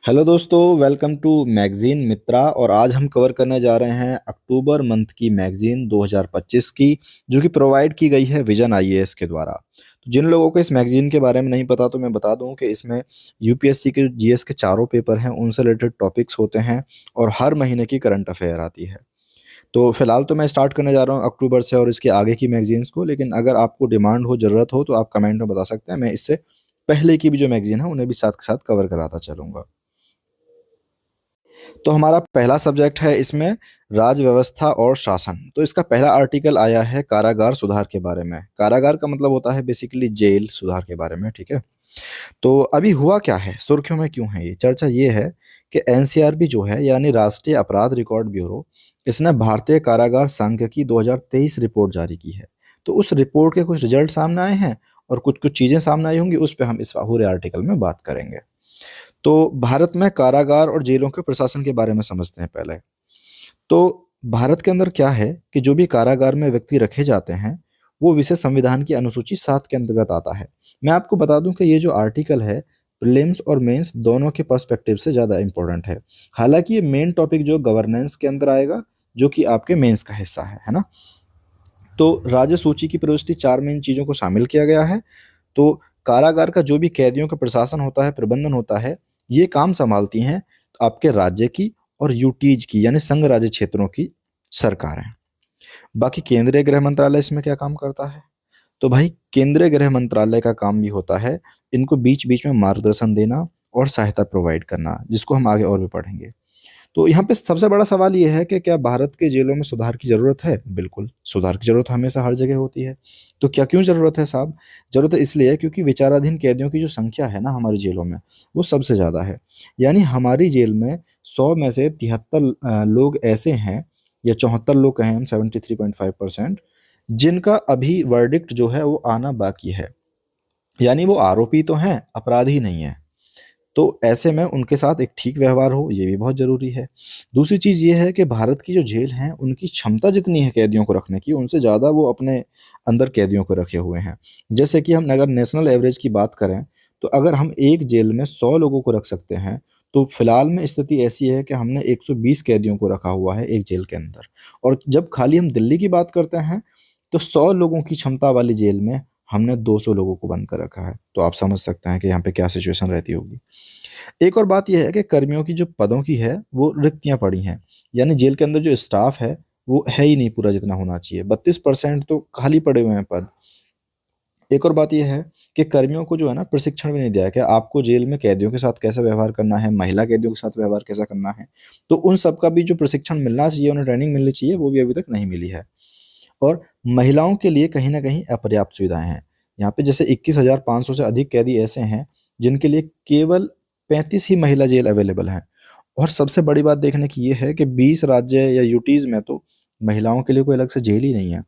Hello दोस्तों, welcome to magazine मित्रा। और आज हम कवर करने जा रहे हैं अक्टूबर मंथ की मैगजीन 2025 की, जो कि प्रोवाइड की गई है विजन आईएएस के द्वारा। तो जिन लोगों को इस मैगजीन के बारे में नहीं पता तो मैं बता दूं कि इसमें यूपीएससी के जीएस के चारों पेपर हैं, उनसे रिलेटेड टॉपिक्स होते हैं और हर महीने की करंट अफेयर आती है। तो फिलहाल तो मैं स्टार्ट करने जा रहा हूँ अक्टूबर से और इसके आगे की मैगजीन्स को, लेकिन अगर आपको डिमांड हो, ज़रूरत हो, तो आप कमेंट में बता सकते हैं। मैं इससे पहले की भी जो मैगजीन है उन्हें भी साथ के साथ कवर कराता चलूंगा। तो हमारा पहला सब्जेक्ट है इसमें राज व्यवस्था और शासन। तो इसका पहला आर्टिकल आया है कारागार सुधार के बारे में। कारागार का मतलब होता है बेसिकली जेल सुधार के बारे में, ठीक है। तो अभी हुआ क्या है, सुर्खियों में क्यों है ये चर्चा, ये है कि एनसीआरबी जो है यानी राष्ट्रीय अपराध रिकॉर्ड ब्यूरो, इसने भारतीय कारागार सांख्यिकी 2023 रिपोर्ट जारी की है। तो उस रिपोर्ट के कुछ रिजल्ट सामने आए हैं और कुछ कुछ चीज़ें सामने आई होंगी, उस पर हम इस पूरे आर्टिकल में बात करेंगे। तो भारत में कारागार और जेलों के प्रशासन के बारे में समझते हैं पहले। तो भारत के अंदर क्या है कि जो भी कारागार में व्यक्ति रखे जाते हैं, वो विशेष संविधान की अनुसूची 7 के अंतर्गत आता है। मैं आपको बता दूं कि ये जो आर्टिकल है, प्रीलिम्स और मेंस दोनों के पर्सपेक्टिव से ज़्यादा इंपॉर्टेंट है। हालांकि ये मेन टॉपिक जो गवर्नेंस के अंदर आएगा, जो कि आपके मेंस का हिस्सा है ना। तो राज्य सूची की प्रविष्टि 4 मेन चीज़ों को शामिल किया गया है। तो कारागार का जो भी कैदियों का प्रशासन होता है, प्रबंधन होता है, ये काम संभालती हैं आपके राज्य की और यूटीज की यानी संघ राज्य क्षेत्रों की सरकारें। बाकी केंद्रीय गृह मंत्रालय इसमें क्या काम करता है? तो भाई केंद्रीय गृह मंत्रालय का काम भी होता है इनको बीच बीच में मार्गदर्शन देना और सहायता प्रोवाइड करना, जिसको हम आगे और भी पढ़ेंगे। तो यहाँ पे सबसे बड़ा सवाल ये है कि क्या भारत के जेलों में सुधार की ज़रूरत है? बिल्कुल, सुधार की ज़रूरत हमेशा हर जगह होती है। तो क्या क्यों ज़रूरत है साहब? ज़रूरत है इसलिए क्योंकि विचाराधीन कैदियों की जो संख्या है ना हमारी जेलों में, वो सबसे ज़्यादा है। यानी हमारी जेल में 100 में से 73 लोग ऐसे हैं, या 74 लोग कहें हम, 73.5%, जिनका अभी वर्डिक्ट जो है वो आना बाकी है। यानी वो आरोपी तो हैं, अपराधी नहीं है। तो ऐसे में उनके साथ एक ठीक व्यवहार हो, ये भी बहुत ज़रूरी है। दूसरी चीज़ ये है कि भारत की जो जेल हैं, उनकी क्षमता जितनी है कैदियों को रखने की, उनसे ज़्यादा वो अपने अंदर कैदियों को रखे हुए हैं। जैसे कि हम अगर नेशनल एवरेज की बात करें, तो अगर हम एक जेल में 100 लोगों को रख सकते हैं, तो फिलहाल में स्थिति ऐसी है कि हमने 120 कैदियों को रखा हुआ है एक जेल के अंदर। और जब खाली हम दिल्ली की बात करते हैं, तो 100 लोगों की क्षमता वाली जेल में हमने 200 लोगों को बंद कर रखा है। तो आप समझ सकते हैं कि यहाँ पे क्या सिचुएशन रहती होगी। एक और बात यह है कि कर्मियों की जो पदों की है वो रिक्तियां पड़ी हैं। यानी जेल के अंदर जो स्टाफ है वो है ही नहीं पूरा जितना होना चाहिए, 32% तो खाली पड़े हुए हैं पद। एक और बात यह है कि कर्मियों को जो है ना प्रशिक्षण भी नहीं दिया है कि आपको जेल में कैदियों के साथ कैसे व्यवहार करना है, महिला कैदियों के साथ व्यवहार कैसा करना है। तो उन सब का भी जो प्रशिक्षण मिलना चाहिए, उन्हें ट्रेनिंग मिलनी चाहिए, वो भी अभी तक नहीं मिली है। और महिलाओं के लिए कहीं ना कहीं अपर्याप्त सुविधाएं हैं। यहाँ पे जैसे 21,500 से अधिक कैदी ऐसे हैं जिनके लिए केवल 35 ही महिला जेल अवेलेबल हैं। और सबसे बड़ी बात देखने की ये है कि 20 राज्य या यूटीज में तो महिलाओं के लिए कोई अलग से जेल ही नहीं है।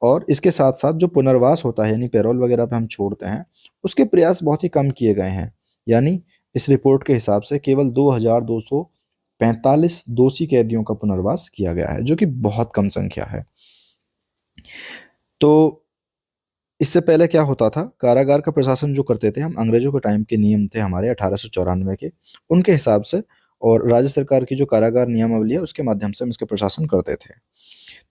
और इसके साथ साथ जो पुनर्वास होता है यानी पैरोल वगैरह पे हम छोड़ते हैं, उसके प्रयास बहुत ही कम किए गए हैं। यानी इस रिपोर्ट के हिसाब से केवल 2,245 दोषी कैदियों का पुनर्वास किया गया है, जो कि बहुत कम संख्या है। तो इससे पहले क्या होता था, कारागार का प्रशासन जो करते थे हम, अंग्रेजों के टाइम के नियम थे हमारे 1894 के, उनके हिसाब से, और राज्य सरकार की जो कारागार नियमावली है उसके माध्यम से हम इसका प्रशासन करते थे।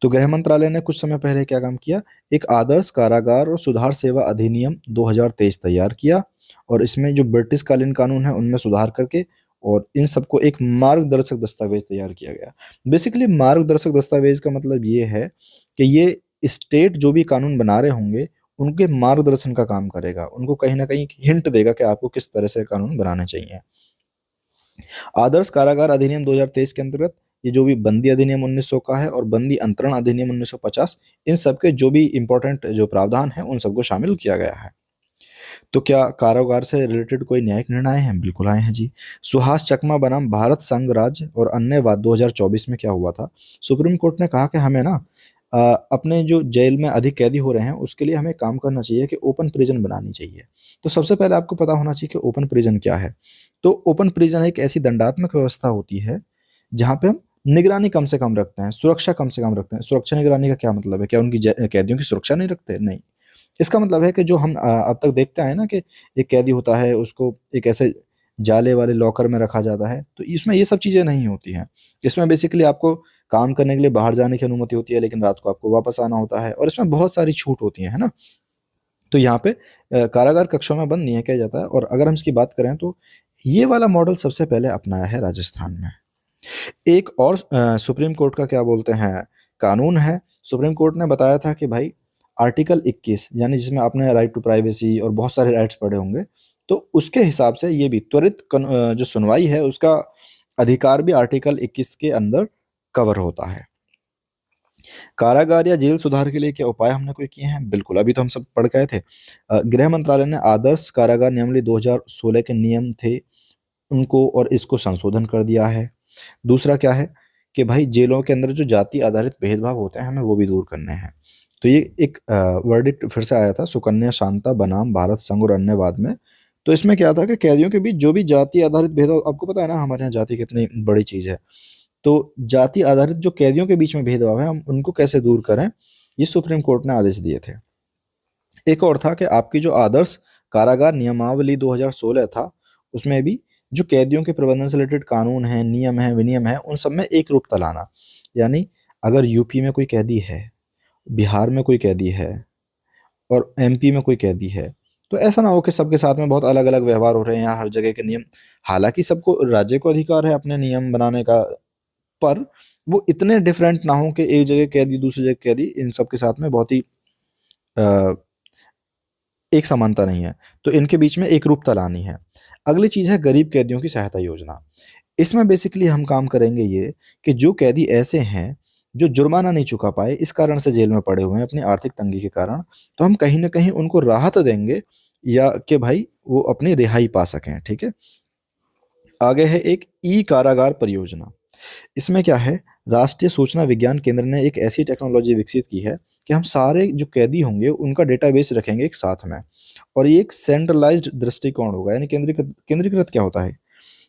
तो गृह मंत्रालय ने कुछ समय पहले क्या काम किया, एक आदर्श कारागार और सुधार सेवा अधिनियम 2023 तैयार किया। और इसमें जो ब्रिटिश कालीन कानून है उनमें सुधार करके और इन सबको एक मार्गदर्शक दस्तावेज तैयार किया गया। बेसिकली मार्गदर्शक दस्तावेज का मतलब ये है कि ये स्टेट जो भी कानून बना रहे होंगे, उनके मार्गदर्शन का काम करेगा, उनको कहीं ना कहीं हिंट देगा कि आपको किस तरह से कानून बनाने चाहिए। आदर्श कारागार अधिनियम 2023 के अंतर्गत ये जो भी बंदी अधिनियम 1900 का है और बंदी अंतरण अधिनियम 1950, इन सब के जो भी इंपॉर्टेंट जो प्रावधान है उन सबको शामिल किया गया है। तो क्या कारागार से रिलेटेड कोई न्यायिक निर्णय आए हैं? बिल्कुल आए हैं जी। सुहास चकमा बनाम भारत संघ राज्य और अन्य वाद 2024 में क्या हुआ था, सुप्रीम कोर्ट ने कहा कि हमें ना अ, अपने जो जेल में अधिक कैदी हो रहे हैं उसके लिए हमें काम करना चाहिए कि ओपन प्रिजन बनानी चाहिए। तो सबसे पहले आपको पता होना चाहिए कि ओपन प्रिजन क्या है। तो ओपन प्रिजन एक ऐसी दंडात्मक व्यवस्था होती है जहाँ पे हम निगरानी कम से कम रखते हैं, सुरक्षा कम से कम रखते हैं। सुरक्षा निगरानी का क्या मतलब है? क्या उनकी कैदियों की सुरक्षा नहीं रखते? नहीं। इसका मतलब है कि जो हम अब तक देखते आए ना कि एक कैदी होता है, उसको एक ऐसे जाले वाले लॉकर में रखा जाता है। तो इसमें ये सब चीज़ें नहीं होती हैं। इसमें बेसिकली आपको काम करने के लिए बाहर जाने की अनुमति होती है, लेकिन रात को आपको वापस आना होता है, और इसमें बहुत सारी छूट होती है ना। तो यहाँ पे कारागार कक्षों में बंद नहीं किया जाता है। और अगर हम इसकी बात करें तो ये वाला मॉडल सबसे पहले अपनाया है राजस्थान में। एक और सुप्रीम कोर्ट का क्या बोलते हैं कानून है। सुप्रीम कोर्ट ने बताया था कि भाई आर्टिकल 21, यानी जिसमें आपने राइट टू प्राइवेसी और बहुत सारे राइट्स पढ़े होंगे, तो उसके हिसाब से ये भी त्वरित जो सुनवाई है उसका अधिकार भी आर्टिकल 21 के अंदर कवर होता है। कारागार या जेल सुधार के लिए क्या उपाय हमने कोई किए हैं? बिल्कुल, अभी तो हम सब पढ़ गए थे। गृह मंत्रालय ने आदर्श कारागार नियमावली 2016 के नियम थे उनको और इसको संशोधन कर दिया है। दूसरा क्या है कि भाई जेलों के अंदर जो जाति आधारित भेदभाव होते हैं हमें वो भी दूर करने हैं। तो ये एक वर्डिक्ट फिर से आया था सुकन्या शांता बनाम भारत संघ और अन्य वाद में। तो इसमें क्या था कि कैदियों के बीच जो भी जाति आधारित भेदभाव, आपको पता है ना हमारे यहाँ जाति कितनी बड़ी चीज़ है, तो जाति आधारित जो कैदियों के बीच में भेदभाव है हम उनको कैसे दूर करें, ये सुप्रीम कोर्ट ने आदेश दिए थे। एक और था कि आपकी जो आदर्श कारागार नियमावली 2016 था उसमें भी जो कैदियों के प्रबंधन से रिलेटेड कानून हैं, नियम हैं, विनियम हैं, उन सब में एक रूपता लाना। यानी अगर यूपी में कोई कैदी है, बिहार में कोई कैदी है और एमपी में कोई कैदी है, तो ऐसा ना हो कि सबके साथ में बहुत अलग अलग व्यवहार हो रहे हैं, यहाँ हर जगह के नियम। हालांकि सबको राज्य को अधिकार है अपने नियम बनाने का, पर वो इतने डिफरेंट ना हो कि एक जगह कैदी दूसरी जगह कैदी, इन सब के साथ में बहुत ही अ, एक समानता नहीं है। तो इनके बीच में एक रूपता लानी है। अगली चीज़ है गरीब कैदियों की सहायता योजना। इसमें बेसिकली हम काम करेंगे ये कि जो कैदी ऐसे हैं जो जुर्माना नहीं चुका पाए, इस कारण से जेल में पड़े हुए हैं अपनी आर्थिक तंगी के कारण, तो हम कहीं ना कहीं उनको राहत देंगे या कि भाई वो अपनी रिहाई पा सकें। ठीक है। आगे है एक ई कारागार परियोजना। इसमें क्या है, राष्ट्रीय सूचना विज्ञान केंद्र ने एक ऐसी टेक्नोलॉजी विकसित की है कि हम सारे जो कैदी होंगे उनका डेटाबेस रखेंगे एक साथ में, और ये एक सेंट्रलाइज्ड दृष्टिकोण होगा। यानी केंद्रीकृत, केंद्रीकृत क्या होता है,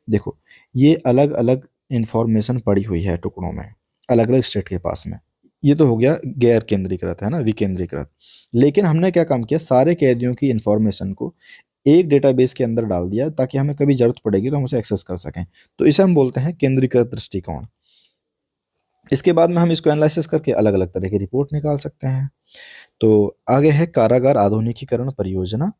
देखो ये अलग अलग इंफॉर्मेशन पड़ी हुई है टुकड़ों में अलग अलग स्टेट के पास में, ये तो हो गया गैर केंद्रीकृत, है ना, विकेंद्रीकृत। लेकिन हमने क्या काम किया, सारे कैदियों की इंफॉर्मेशन को एक डेटाबेस के अंदर डाल दिया ताकि हमें कभी जरूरत पड़ेगी तो हम उसे एक्सेस कर सकें। तो इसे हम बोलते हैं केंद्रीकृत दृष्टिकोण। इसके बाद में हम इसको एनालिसिस करके अलग अलग तरह की रिपोर्ट निकाल सकते हैं। तो आगे है कारागार आधुनिकीकरण परियोजना।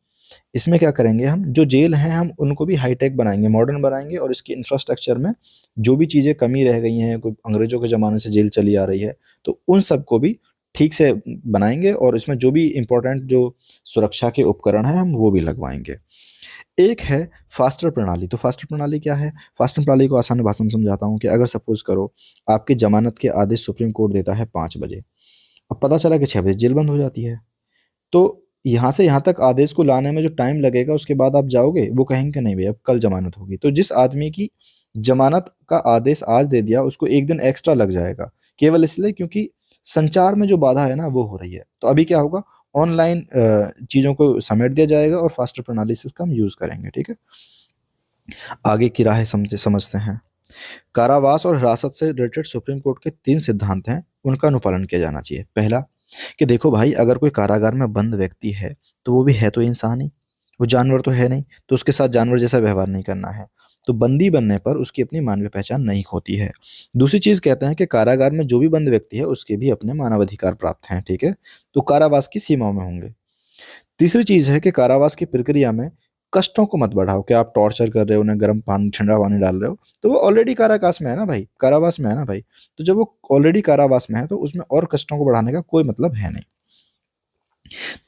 इसमें क्या करेंगे, हम जो जेल हैं हम उनको भी हाईटेक बनाएंगे, मॉडर्न बनाएंगे, और इसकी इंफ्रास्ट्रक्चर में जो भी चीज़ें कमी रह गई हैं, कोई अंग्रेजों के ज़माने से जेल चली आ रही है, तो उन सबको भी ठीक से बनाएंगे, और इसमें जो भी इम्पोर्टेंट जो सुरक्षा के उपकरण हैं हम वो भी लगवाएंगे। एक है फास्टर प्रणाली। तो फास्टर प्रणाली क्या है, फास्टर प्रणाली को आसान भाषा में समझाता हूँ कि अगर सपोज करो आपकी जमानत के आदेश सुप्रीम कोर्ट देता है 5 बजे, अब पता चला कि 6 बजे जेल बंद हो जाती है, तो यहाँ से यहाँ तक आदेश को लाने में जो टाइम लगेगा उसके बाद आप जाओगे, वो कहेंगे कि नहीं भैया अब कल जमानत होगी। तो जिस आदमी की जमानत का आदेश आज दे दिया उसको एक दिन एक्स्ट्रा लग जाएगा, केवल इसलिए क्योंकि संचार में जो बाधा है ना वो हो रही है। तो अभी क्या होगा, ऑनलाइन चीज़ों को समेट दिया जाएगा और फास्टर प्रणाली से इसका हम यूज़ करेंगे। ठीक है। आगे की राह समझते हैं। कारावास और हिरासत से रिलेटेड सुप्रीम कोर्ट के 3 सिद्धांत हैं, उनका अनुपालन किया जाना चाहिए। पहला कि देखो भाई अगर कोई कारागार में बंद व्यक्ति है तो वो भी है तो इंसान ही, वो जानवर तो है नहीं, तो उसके साथ जानवर जैसा व्यवहार नहीं करना है। तो बंदी बनने पर उसकी अपनी मानवीय पहचान नहीं खोती है। दूसरी चीज कहते हैं कि कारागार में जो भी बंद व्यक्ति है उसके भी अपने मानवाधिकार प्राप्त हैं। ठीक है। तो कारावास की सीमाओं में होंगे। तीसरी चीज है कि कारावास की प्रक्रिया में कष्टों को मत बढ़ाओ कि आप टॉर्चर कर रहे हो, उन्हें गर्म पानी ठंडा पानी डाल रहे हो, तो वो ऑलरेडी कारावास में है ना भाई, कारावास में है ना भाई। तो जब वो ऑलरेडी कारावास में है तो उसमें और कष्टों को बढ़ाने का कोई मतलब है नहीं।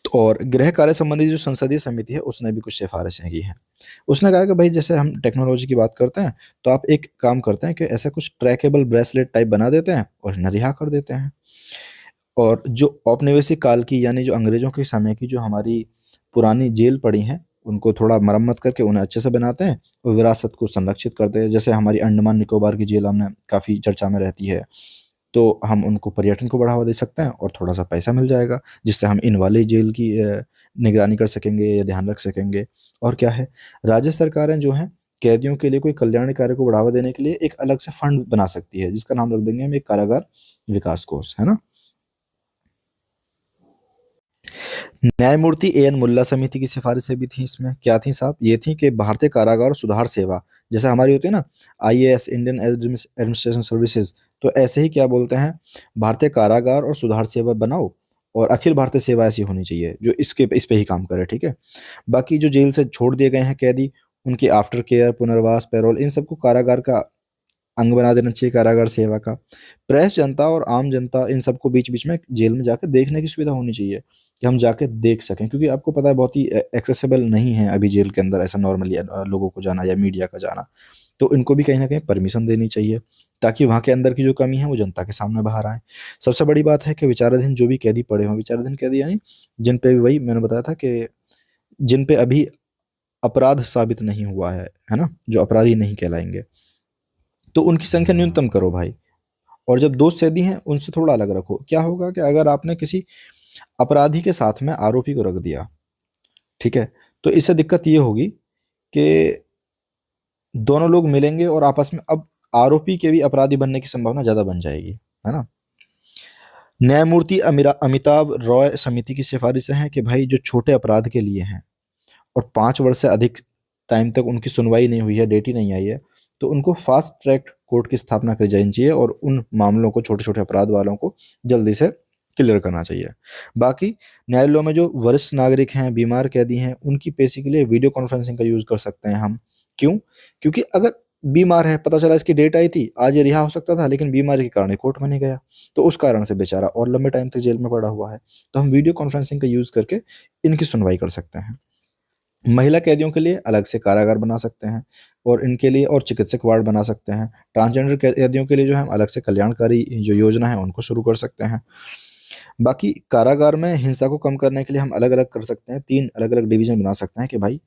तो और गृह कार्य संबंधी जो संसदीय समिति है उसने भी कुछ सिफारिशें की हैं। उसने कहा कि भाई जैसे हम टेक्नोलॉजी की बात करते हैं तो आप एक काम करते हैं कि ऐसा कुछ ट्रैकेबल ब्रेसलेट टाइप बना देते हैं और इन्हें रिहा कर देते हैं। और जो औपनिवेशिक काल की यानी जो अंग्रेजों के समय की जो हमारी पुरानी जेल पड़ी हैं उनको थोड़ा मरम्मत करके उन्हें अच्छे से बनाते हैं और विरासत को संरक्षित करते हैं। जैसे हमारी अंडमान निकोबार की जेल हमने काफ़ी चर्चा में रहती है, तो हम उनको पर्यटन को बढ़ावा दे सकते हैं और थोड़ा सा पैसा मिल जाएगा जिससे हम इन वाले जेल की निगरानी कर सकेंगे या ध्यान रख सकेंगे। और क्या है, राज्य सरकारें जो हैं कैदियों के लिए कोई कल्याण कार्य को बढ़ावा देने के लिए एक अलग से फंड बना सकती है जिसका नाम रख देंगे हम एक कारागार विकास कोष, है ना। न्यायमूर्ति ए एन मुल्ला समिति की सिफारिशें भी थी इसमें। क्या थी साहब? ये थी कि भारतीय कारागार सुधार सेवा, जैसे हमारी होती है ना आईएएस, इंडियन एडमिनिस्ट्रेशन सर्विसेज, तो ऐसे ही क्या बोलते हैं, भारतीय कारागार और सुधार सेवा बनाओ, और अखिल भारतीय सेवा ऐसी होनी चाहिए जो इस पे ही काम करे, ठीक है। बाकी जो जेल से छोड़ दिए गए हैं कैदी, उनकी आफ्टर केयर, पुनर्वास, पैरोल, इन सबको कारागार का अंग बना देना चाहिए, कारागार सेवा का। प्रेस, जनता और आम जनता, इन सबको बीच बीच में जेल में जाकर देखने की सुविधा होनी चाहिए, कि हम जाके देख सकें, क्योंकि आपको पता है बहुत ही एक्सेसिबल नहीं है अभी जेल के अंदर ऐसा नॉर्मली लोगों को जाना या मीडिया का जाना। तो इनको भी कहीं ना कहीं परमिशन देनी चाहिए, ताकि वहाँ के अंदर की जो कमी है वो जनता के सामने बाहर आए। सबसे बड़ी बात है कि विचाराधीन जो भी कैदी पड़े हों, विचाराधीन कैदी यानी जिन पे भी, वही मैंने बताया था कि जिन पे अभी अपराध साबित नहीं हुआ है ना, जो अपराधी नहीं कहलाएंगे, तो उनकी संख्या न्यूनतम करो भाई। और जब दोस्त कैदी हैं उनसे थोड़ा अलग रखो। क्या होगा कि अगर आपने किसी अपराधी के साथ में आरोपी को रख दिया, ठीक है, तो इससे दिक्कत ये होगी कि दोनों लोग मिलेंगे और आपस में अब आरोपी के भी अपराधी बनने की संभावना ज्यादा बन जाएगी, है ना। न्यायमूर्ति अमिताभ रॉय समिति की सिफारिशें हैं कि भाई जो छोटे अपराध के लिए हैं और 5 वर्ष से अधिक टाइम तक उनकी सुनवाई नहीं हुई है, डेट ही नहीं आई है, तो उनको फास्ट ट्रैक कोर्ट की स्थापना कर जानी चाहिए और उन मामलों को, छोटे छोटे अपराध वालों को जल्दी से क्लियर करना चाहिए। बाकी न्यायालयों में जो वरिष्ठ नागरिक हैं, बीमार कैदी हैं, उनकी पेशी के लिए वीडियो कॉन्फ्रेंसिंग का यूज कर सकते हैं हम। क्यों? क्योंकि अगर बीमार है, पता चला इसकी डेट आई थी, आज ये रिहा हो सकता था, लेकिन बीमारी के कारण कोर्ट में नहीं गया, तो उस कारण से बेचारा और लंबे टाइम तक जेल में पड़ा हुआ है, तो हम वीडियो कॉन्फ्रेंसिंग का यूज करके इनकी सुनवाई कर सकते हैं। महिला कैदियों के लिए अलग से कारागार बना सकते हैं, और इनके लिए और चिकित्सक वार्ड बना सकते हैं। ट्रांसजेंडर कैदियों के लिए जो है हम अलग से कल्याणकारी जो योजना है उनको शुरू कर सकते हैं। बाकी कारागार में हिंसा को कम करने के लिए हम अलग अलग कर सकते हैं, 3 अलग अलग डिवीजन बना सकते हैं कि भाई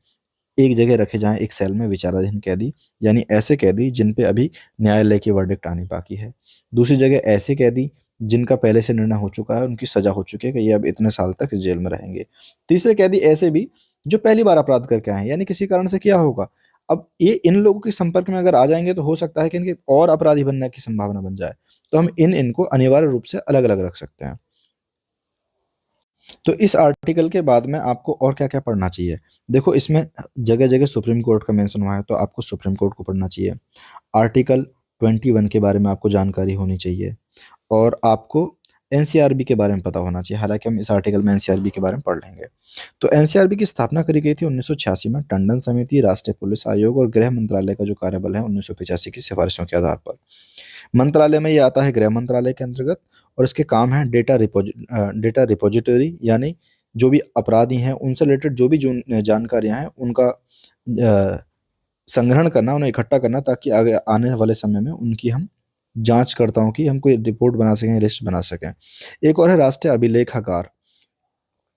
एक जगह रखे जाएं, एक सेल में विचाराधीन कैदी, यानी ऐसे कैदी जिन पे अभी न्यायालय की वर्डिक्ट आनी बाकी है। दूसरी जगह ऐसे कैदी जिनका पहले से निर्णय हो चुका है, उनकी सजा हो चुकी है कि ये अब इतने साल तक इस जेल में रहेंगे। तीसरे कैदी ऐसे भी जो पहली बार अपराध करके आए हैं, यानी किसी कारण से क्या होगा, अब ये इन लोगों के संपर्क में अगर आ जाएंगे तो हो सकता है कि इनके और अपराधी बनने की संभावना बन जाए, तो हम इनको अनिवार्य रूप से अलग अलग रख सकते हैं। तो इस आर्टिकल के बाद में आपको और क्या क्या पढ़ना चाहिए? देखो इसमें जगह जगह सुप्रीम कोर्ट का मेंशन हुआ है, तो आपको सुप्रीम कोर्ट को पढ़ना चाहिए। आर्टिकल 21 के बारे में आपको जानकारी होनी चाहिए, और आपको एनसीआरबी के बारे में पता होना चाहिए। हालांकि हम इस आर्टिकल में एनसीआरबी के बारे में पढ़ लेंगे। तो एनसीआरबी की स्थापना करी गई थी 1986 में, टंडन समिति, राष्ट्रीय पुलिस आयोग और गृह मंत्रालय का जो कार्यबल है 1985 की सिफारिशों के आधार पर। मंत्रालय में ये आता है गृह मंत्रालय के अंतर्गत, और इसके काम है डेटा रिपोजिटरी, यानी जो भी अपराधी हैं उनसे रिलेटेड जो भी जो जानकारियां हैं उनका संग्रहण करना, उन्हें इकट्ठा करना, ताकि आगे आने वाले समय में उनकी हम जांचकर्ताओं की हम कोई रिपोर्ट बना सकें, लिस्ट बना सकें। एक और है राष्ट्रीय अभिलेखागार,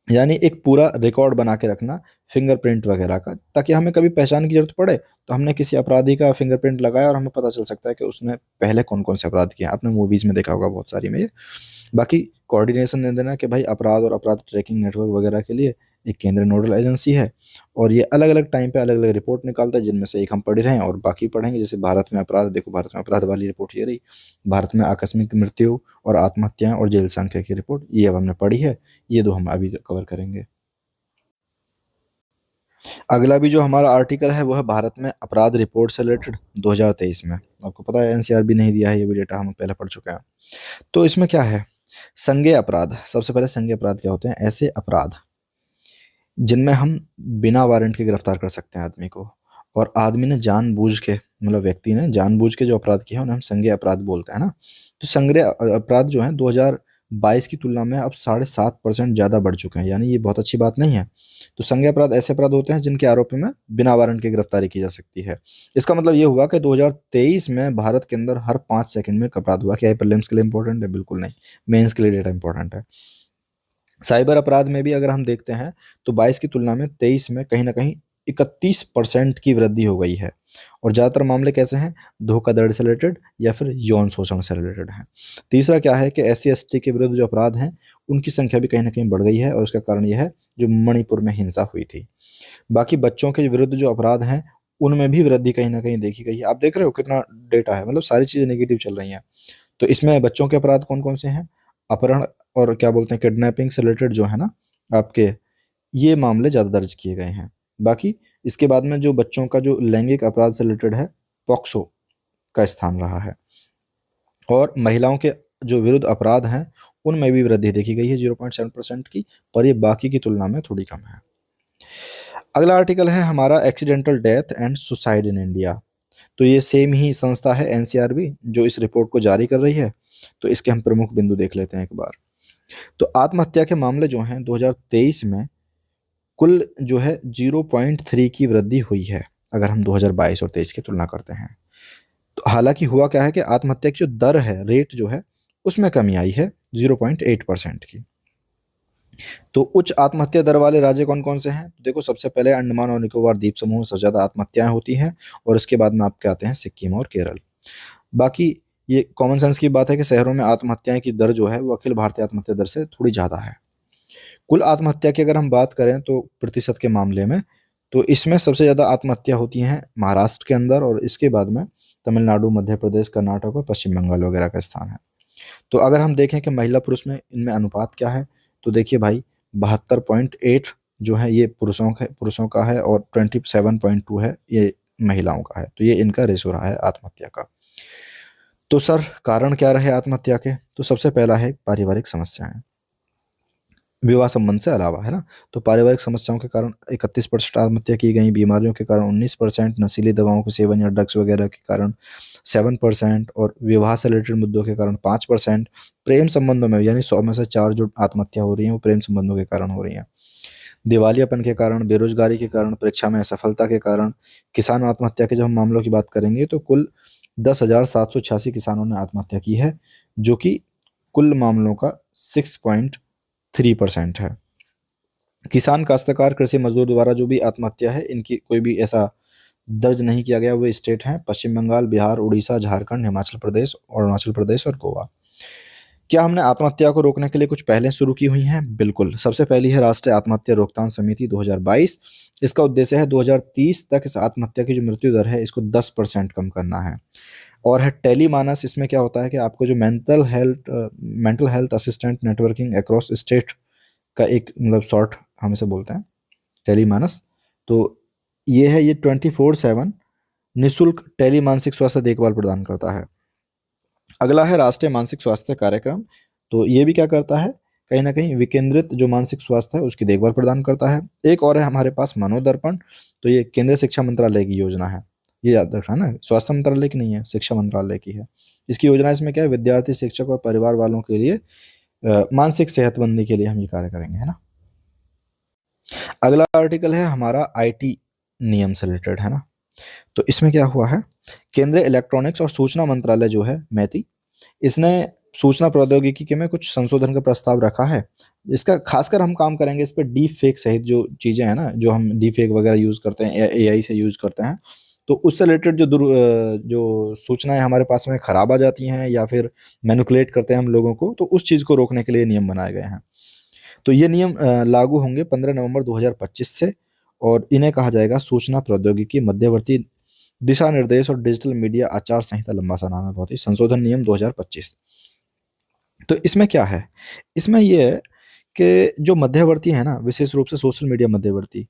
यानी एक पूरा रिकॉर्ड बना के रखना फिंगरप्रिंट वगैरह का, ताकि हमें कभी पहचान की जरूरत पड़े तो हमने किसी अपराधी का फिंगरप्रिंट लगाया और हमें पता चल सकता है कि उसने पहले कौन कौन से अपराध किए हैं। आपने मूवीज में देखा होगा बहुत सारी में ये। बाकी कोऑर्डिनेशन दे देना कि भाई अपराध और अपराध ट्रैकिंग नेटवर्क वगैरह के लिए एक केंद्रीय नोडल एजेंसी है, और ये अलग अलग टाइम पे अलग अलग रिपोर्ट निकालता है, जिनमें से एक हम पढ़ रहे हैं और बाकी पढ़ेंगे। जैसे भारत में अपराध, देखो भारत में अपराध वाली रिपोर्ट ये रही, भारत में आकस्मिक मृत्यु और आत्महत्याएं और जेल संख्या की रिपोर्ट, ये अब हमने पढ़ी है, ये दो हम अभी कवर करेंगे। अगला भी जो हमारा आर्टिकल है वो है भारत में अपराध रिपोर्ट से रिलेटेड 2023 में। आपको पता है एनसीआरबी नहीं दिया है, ये भी डेटा हम पहले पढ़ चुके हैं। तो इसमें क्या है, संज्ञेय अपराध। सबसे पहले संज्ञेय अपराध क्या होते हैं? ऐसे अपराध जिनमें हम बिना वारंट के गिरफ्तार कर सकते हैं आदमी को, और आदमी ने जानबूझ के, मतलब व्यक्ति ने जानबूझ के जो अपराध किया है उन्हें हम संज्ञेय अपराध बोलते हैं ना। तो संज्ञेय अपराध जो है 2022 की तुलना में अब 7.5% ज़्यादा बढ़ चुके हैं, यानी ये बहुत अच्छी बात नहीं है। तो संज्ञेय अपराध ऐसे अपराध होते हैं जिनके आरोपी में बिना वारंट की गिरफ्तारी की जा सकती है। इसका मतलब ये हुआ कि 2023 में भारत के अंदर हर 5 सेकंड में एक अपराध हुआ। क्या ये प्रीलिम्स के लिए इंपॉर्टेंट है? बिल्कुल नहीं, मेंस के लिए डेटा इंपॉर्टेंट है। साइबर अपराध में भी अगर हम देखते हैं तो 22 की तुलना में 23 में कहीं ना कहीं 31% की वृद्धि हो गई है, और ज़्यादातर मामले कैसे हैं? धोखाधड़ी से रिलेटेड या फिर यौन शोषण से रिलेटेड हैं। तीसरा क्या है कि SC ST के विरुद्ध जो अपराध हैं उनकी संख्या भी कहीं ना कहीं बढ़ गई है, और उसका कारण यह है जो मणिपुर में हिंसा हुई थी। बाकी बच्चों के विरुद्ध जो अपराध हैं उनमें भी वृद्धि कहीं ना कहीं देखी गई है। आप देख रहे हो कितना डेटा है, मतलब सारी चीज़ें नेगेटिव चल रही हैं। तो इसमें बच्चों के अपराध कौन कौन से हैं? अपहरण और क्या बोलते हैं, किडनैपिंग से रिलेटेड जो है ना आपके ये मामले ज़्यादा दर्ज किए गए हैं। बाकी इसके बाद में जो बच्चों का जो लैंगिक अपराध से रिलेटेड है, पॉक्सो का स्थान रहा है। और महिलाओं के जो विरुद्ध अपराध हैं उनमें भी वृद्धि देखी गई है 0.7% की, पर ये बाकी की तुलना में थोड़ी कम है। अगला आर्टिकल है हमारा accidental death and suicide in India. तो ये सेम ही संस्था है एनसीआरबी जो इस रिपोर्ट को जारी कर रही है। तो इसके हम प्रमुख बिंदु देख लेते हैं एक बार। तो आत्महत्या के मामले जो हैं 2023 में कुल जो है 0.3 की वृद्धि हुई है, अगर हम 2022 और 23 की तुलना करते हैं। तो हालांकि हुआ क्या है कि आत्महत्या की जो दर है, रेट जो है, उसमें कमी आई है 0.8% की। तो उच्च आत्महत्या दर वाले राज्य कौन कौन से हैं? तो देखो, सबसे पहले अंडमान और निकोबार द्वीप समूह में सबसे ज़्यादा आत्महत्याएं होती हैं, और इसके बाद में आपके आते हैं सिक्किम और केरल। बाकी ये कॉमन सेंस की बात है कि शहरों में आत्महत्याएं की दर जो है वो अखिल भारतीय आत्महत्या दर से थोड़ी ज़्यादा है। कुल आत्महत्या की अगर हम बात करें तो प्रतिशत के मामले में, तो इसमें सबसे ज़्यादा आत्महत्या होती हैं महाराष्ट्र के अंदर, और इसके बाद में तमिलनाडु, मध्य प्रदेश, कर्नाटक और पश्चिम बंगाल वगैरह का स्थान है। तो अगर हम देखें कि महिला पुरुष में इनमें अनुपात क्या है, तो देखिए भाई, 72.8 जो है ये पुरुषों का है, और 27.2 है ये महिलाओं का है। तो ये इनका रेशो रहा है आत्महत्या का। तो सर, कारण क्या रहे आत्महत्या के? तो सबसे पहला है पारिवारिक समस्याएं, विवाह संबंध से अलावा, है ना। तो पारिवारिक समस्याओं के कारण 31% आत्महत्या की गई, बीमारियों के कारण 19%, नशीली दवाओं के सेवन या ड्रग्स वगैरह के कारण 7%, और विवाह से रिलेटेड मुद्दों के कारण 5%। प्रेम संबंधों में यानी 100 में से 4 जो आत्महत्या हो रही हैं वो प्रेम संबंधों के कारण हो रही हैं। दिवालियापन के कारण, बेरोजगारी के कारण, परीक्षा में असफलता के कारण। किसान आत्महत्या के जब हम मामलों की बात करेंगे तो कुल 10,786 किसानों ने आत्महत्या की है, जो कि कुल मामलों का 6.3% है। किसान, काश्तकार, कृषि मजदूर द्वारा जो भी आत्महत्या है, इनकी कोई भी ऐसा दर्ज नहीं किया गया। वो स्टेट हैं पश्चिम बंगाल, बिहार, उड़ीसा, झारखंड, हिमाचल प्रदेश, अरुणाचल प्रदेश और गोवा। क्या हमने आत्महत्या को रोकने के लिए कुछ पहलें शुरू की हुई हैं? बिल्कुल। सबसे पहली है राष्ट्रीय आत्महत्या रोकथाम समिति 2022। इसका उद्देश्य है 2030 तक इस आत्महत्या की जो मृत्यु दर है इसको 10% कम करना है। और है टेली मानस। इसमें क्या होता है कि आपको जो mental health assistant networking across state का एक मतलब शॉर्ट हम इसे बोलते हैं टेली मानस। तो ये है, ये 24/7 निःशुल्क टेली मानसिक स्वास्थ्य देखभाल प्रदान करता है। अगला है राष्ट्रीय मानसिक स्वास्थ्य कार्यक्रम। तो ये भी क्या करता है, कहीं ना कहीं विकेंद्रित जो मानसिक स्वास्थ्य है उसकी देखभाल प्रदान करता है। एक और है हमारे पास मनोदर्पण। तो ये केंद्रीय शिक्षा मंत्रालय की योजना है, ये याद रखना ना, स्वास्थ्य मंत्रालय की नहीं है, शिक्षा मंत्रालय की है। इसकी योजना इसमें क्या है, विद्यार्थी, शिक्षक और परिवार वालों के लिए मानसिक सेहतमंदी के लिए हम ये कार्य करेंगे, है ना। अगला आर्टिकल है हमारा आईटी नियम से रिलेटेड, है ना। तो इसमें क्या हुआ है, केंद्रीय इलेक्ट्रॉनिक्स और सूचना मंत्रालय जो है मैती, इसने सूचना प्रौद्योगिकी के में कुछ संशोधन का प्रस्ताव रखा है। इसका खासकर हम काम करेंगे इस पर डीप फेक सहित जो चीज़ें हैं ना, जो हम डीप फेक वगैरह यूज़ करते हैं, एआई से यूज़ करते हैं, तो उससे रिलेटेड जो सूचनाएं हमारे पास में खराब आ जाती हैं या फिर मैनिपुलेट करते हैं हम लोगों को, तो उस चीज़ को रोकने के लिए नियम बनाए गए हैं। तो ये नियम लागू होंगे 15 नवंबर 2025 से, और इन्हें कहा जाएगा सूचना प्रौद्योगिकी मध्यवर्ती दिशा निर्देश और डिजिटल मीडिया आचार संहिता, लंबा सा नाम है बहुत ही, संशोधन नियम 2025। तो इसमें क्या है, इसमें ये है कि जो मध्यवर्ती है ना, विशेष रूप से सोशल मीडिया मध्यवर्ती,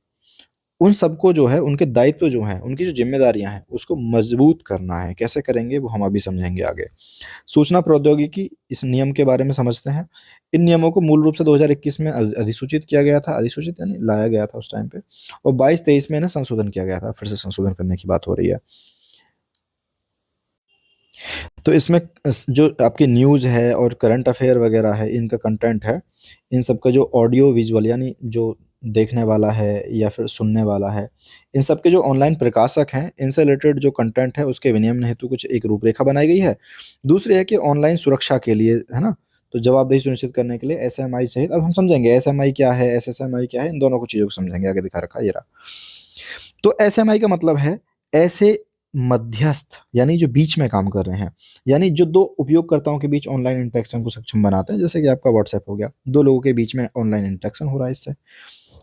उन सबको जो है उनके दायित्व जो हैं, उनकी जो जिम्मेदारियां हैं उसको मजबूत करना है। कैसे करेंगे वो हम अभी समझेंगे आगे। सूचना प्रौद्योगिकी, इस नियम के बारे में समझते हैं। इन नियमों को मूल रूप से 2021 में अधिसूचित किया गया था, अधिसूचित यानी लाया गया था उस टाइम पे, और 22-23 में इन्हें संशोधन किया गया था, फिर से संशोधन करने की बात हो रही है। तो इसमें जो आपकी न्यूज़ है और करंट अफेयर वगैरह है, इनका कंटेंट है, इन सब का जो ऑडियो विजुअल यानी जो देखने वाला है या फिर सुनने वाला है, इन सब के जो ऑनलाइन प्रकाशक हैं, इनसे रिलेटेड जो कंटेंट है उसके विनियमन हेतु कुछ एक रूपरेखा बनाई गई है। दूसरी है कि ऑनलाइन सुरक्षा के लिए, है ना, तो जवाबदेही सुनिश्चित करने के लिए एसएमआई सहित, अब हम समझेंगे एसएमआई क्या है, एसएसएमआई क्या है, इन दोनों को चीज़ों को समझेंगे, आगे दिखा रखा है ये रहा। तो एसएमआई का मतलब है ऐसे मध्यस्थ, यानी जो बीच में काम कर रहे हैं, यानी जो दो उपयोगकर्ताओं के बीच ऑनलाइन इंटरेक्शन को सक्षम बनाते हैं, जैसे कि आपका व्हाट्सएप हो गया, दो लोगों के बीच में ऑनलाइन इंटरेक्शन हो रहा है इससे।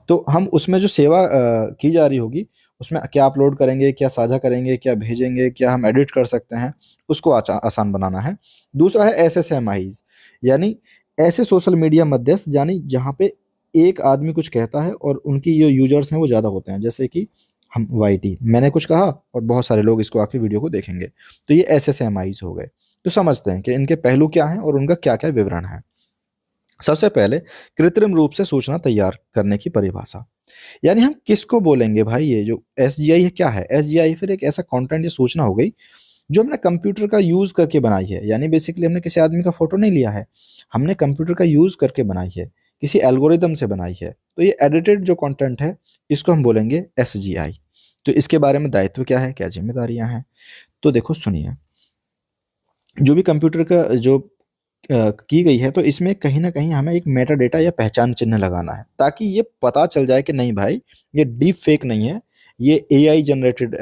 तो हम उसमें जो सेवा की जा रही होगी, उसमें क्या अपलोड करेंगे, क्या साझा करेंगे, क्या भेजेंगे, क्या हम एडिट कर सकते हैं, उसको आसान बनाना है। दूसरा है एसएसएमआईज, यानी ऐसे सोशल मीडिया मध्यस्थ, यानी जहाँ पे एक आदमी कुछ कहता है और उनकी जो यूजर्स हैं वो ज़्यादा होते हैं, जैसे कि हम वाईटी, मैंने कुछ कहा और बहुत सारे लोग इसको आके वीडियो को देखेंगे, तो ये एसएसएमआईज हो गए। तो समझते हैं कि इनके पहलू क्या हैं और उनका क्या क्या विवरण है। सबसे पहले कृत्रिम रूप से सूचना तैयार करने की परिभाषा, यानी हम किसको बोलेंगे भाई, ये जो एसजीआई है क्या है? एसजीआई फिर एक ऐसा कंटेंट या सूचना हो गई जो हमने कंप्यूटर का यूज करके बनाई है, यानी बेसिकली हमने किसी आदमी का फोटो नहीं लिया है, हमने कंप्यूटर का यूज करके बनाई है, किसी एल्गोरिदम से बनाई है, तो ये एडिटेड जो कंटेंट है इसको हम बोलेंगे एसजीआई। तो इसके बारे में दायित्व क्या है, क्या जिम्मेदारियां हैं? तो देखो सुनिए, जो भी कंप्यूटर का जो की गई है, तो इसमें कहीं ना कहीं हमें एक मेटा डेटा या पहचान चिन्ह लगाना है, ताकि ये पता चल जाए कि नहीं भाई, ये डीप फेक नहीं है, ये एआई जनरेटेड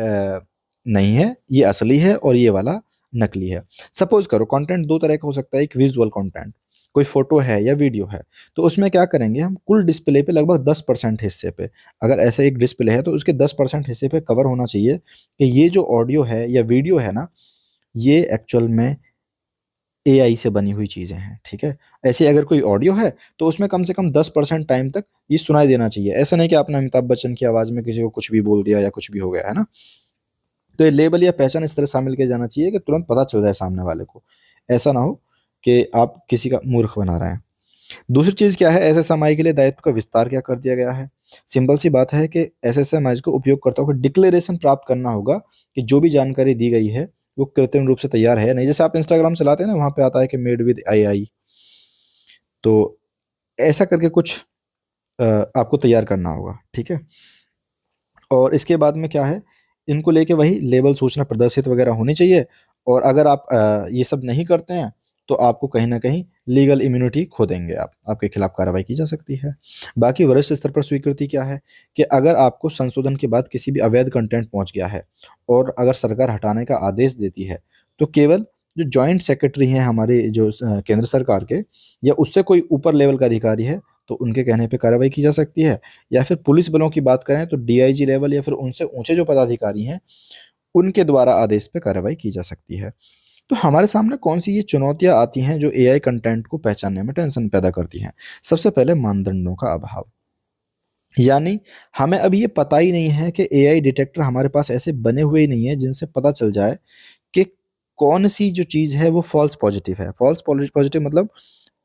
नहीं है, ये असली है और ये वाला नकली है। सपोज करो कंटेंट दो तरह का हो सकता है, एक विजुअल कंटेंट, कोई फोटो है या वीडियो है, तो उसमें क्या करेंगे हम, कुल डिस्प्ले पे लगभग 10% हिस्से पे, अगर ऐसा एक डिस्प्ले है तो उसके 10% हिस्से पे कवर होना चाहिए कि ये जो ऑडियो है या वीडियो है ना, ये एक्चुअल में एआई से बनी हुई चीजें हैं, ठीक है। ऐसे अगर कोई ऑडियो है तो उसमें कम से कम 10% टाइम तक ये सुनाई देना चाहिए, ऐसा नहीं कि आपने अमिताभ बच्चन की आवाज में किसी को कुछ भी बोल दिया या कुछ भी हो गया, है ना। तो ये लेबल या पहचान इस तरह शामिल किया जाना चाहिए कि तुरंत पता चल जाए सामने वाले को, ऐसा ना हो कि आप किसी का मूर्ख बना रहे हैं। दूसरी चीज क्या है, एसएसएमआई के लिए दायित्व का विस्तार क्या कर दिया गया है। सिंपल सी बात है कि एसएसएमआई को उपयोगकर्ताओं को डिक्लेरेशन प्राप्त करना होगा कि जो भी जानकारी दी गई है वो कृत्रिम रूप से तैयार है या नहीं। जैसे आप इंस्टाग्राम चलाते हैं ना, वहां पे आता है कि मेड विद एआई, तो ऐसा करके कुछ आपको तैयार करना होगा, ठीक है। और इसके बाद में क्या है, इनको लेके वही लेबल सूचना प्रदर्शित वगैरह होनी चाहिए। और अगर आप ये सब नहीं करते हैं तो आपको कहीं ना कहीं लीगल इम्यूनिटी खो देंगे, आप, आपके खिलाफ कार्रवाई की जा सकती है। बाकी वरिष्ठ स्तर पर स्वीकृति क्या है, कि अगर आपको संशोधन के बाद किसी भी अवैध कंटेंट पहुंच गया है और अगर सरकार हटाने का आदेश देती है, तो केवल जो जॉइंट सेक्रेटरी हैं हमारे जो केंद्र सरकार के, या उससे कोई ऊपर लेवल का अधिकारी है, तो उनके कहने पे कार्रवाई की जा सकती है। या फिर पुलिस बलों की बात करें तो डीआईजी लेवल या फिर उनसे ऊंचे जो पदाधिकारी हैं, उनके द्वारा आदेश पे कार्रवाई की जा सकती है। तो हमारे सामने कौन सी ये चुनौतियां आती हैं जो एआई कंटेंट को पहचानने में टेंशन पैदा करती हैं। सबसे पहले मानदंडों का अभाव, यानी हमें अभी ये पता ही नहीं है कि एआई डिटेक्टर हमारे पास ऐसे बने हुए ही नहीं है जिनसे पता चल जाए कि कौन सी जो चीज है वो फॉल्स पॉजिटिव है। फॉल्स पॉजिटिव मतलब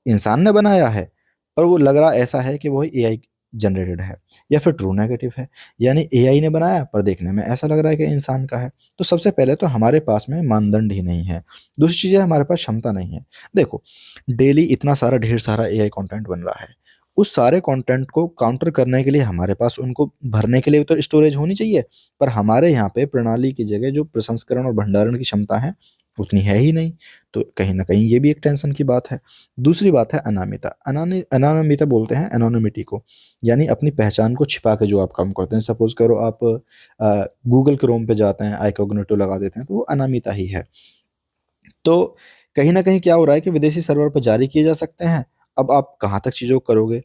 इंसान ने बनाया है पर वो लग रहा ऐसा है कि वो एआई जनरेटेड है, या फिर ट्रू नेगेटिव है, यानी एआई ने बनाया पर देखने में ऐसा लग रहा है कि इंसान का है। तो सबसे पहले तो हमारे पास में मानदंड ही नहीं है। दूसरी चीज़ है, हमारे पास क्षमता नहीं है। देखो, डेली इतना सारा ढेर सारा एआई कंटेंट बन रहा है, उस सारे कंटेंट को काउंटर करने के लिए हमारे पास उनको भरने के लिए तो स्टोरेज होनी चाहिए, पर हमारे यहाँ पे प्रणाली की जगह जो प्रसंस्करण और भंडारण की क्षमता है उतनी है ही नहीं। तो कहीं ना कहीं ये भी एक टेंशन की बात है। दूसरी बात है अनामिता। अनामिता बोलते हैं एनोनिमिटी को, यानी अपनी पहचान को छिपा के जो आप काम करते हैं। सपोज करो आप गूगल क्रोम पे जाते हैं, आइकोग्निटो लगा देते हैं, तो वो अनामिता ही है। तो कहीं ना कहीं क्या हो रहा है कि विदेशी सर्वर पर जारी किए जा सकते हैं, अब आप कहाँ तक चीज़ों को करोगे।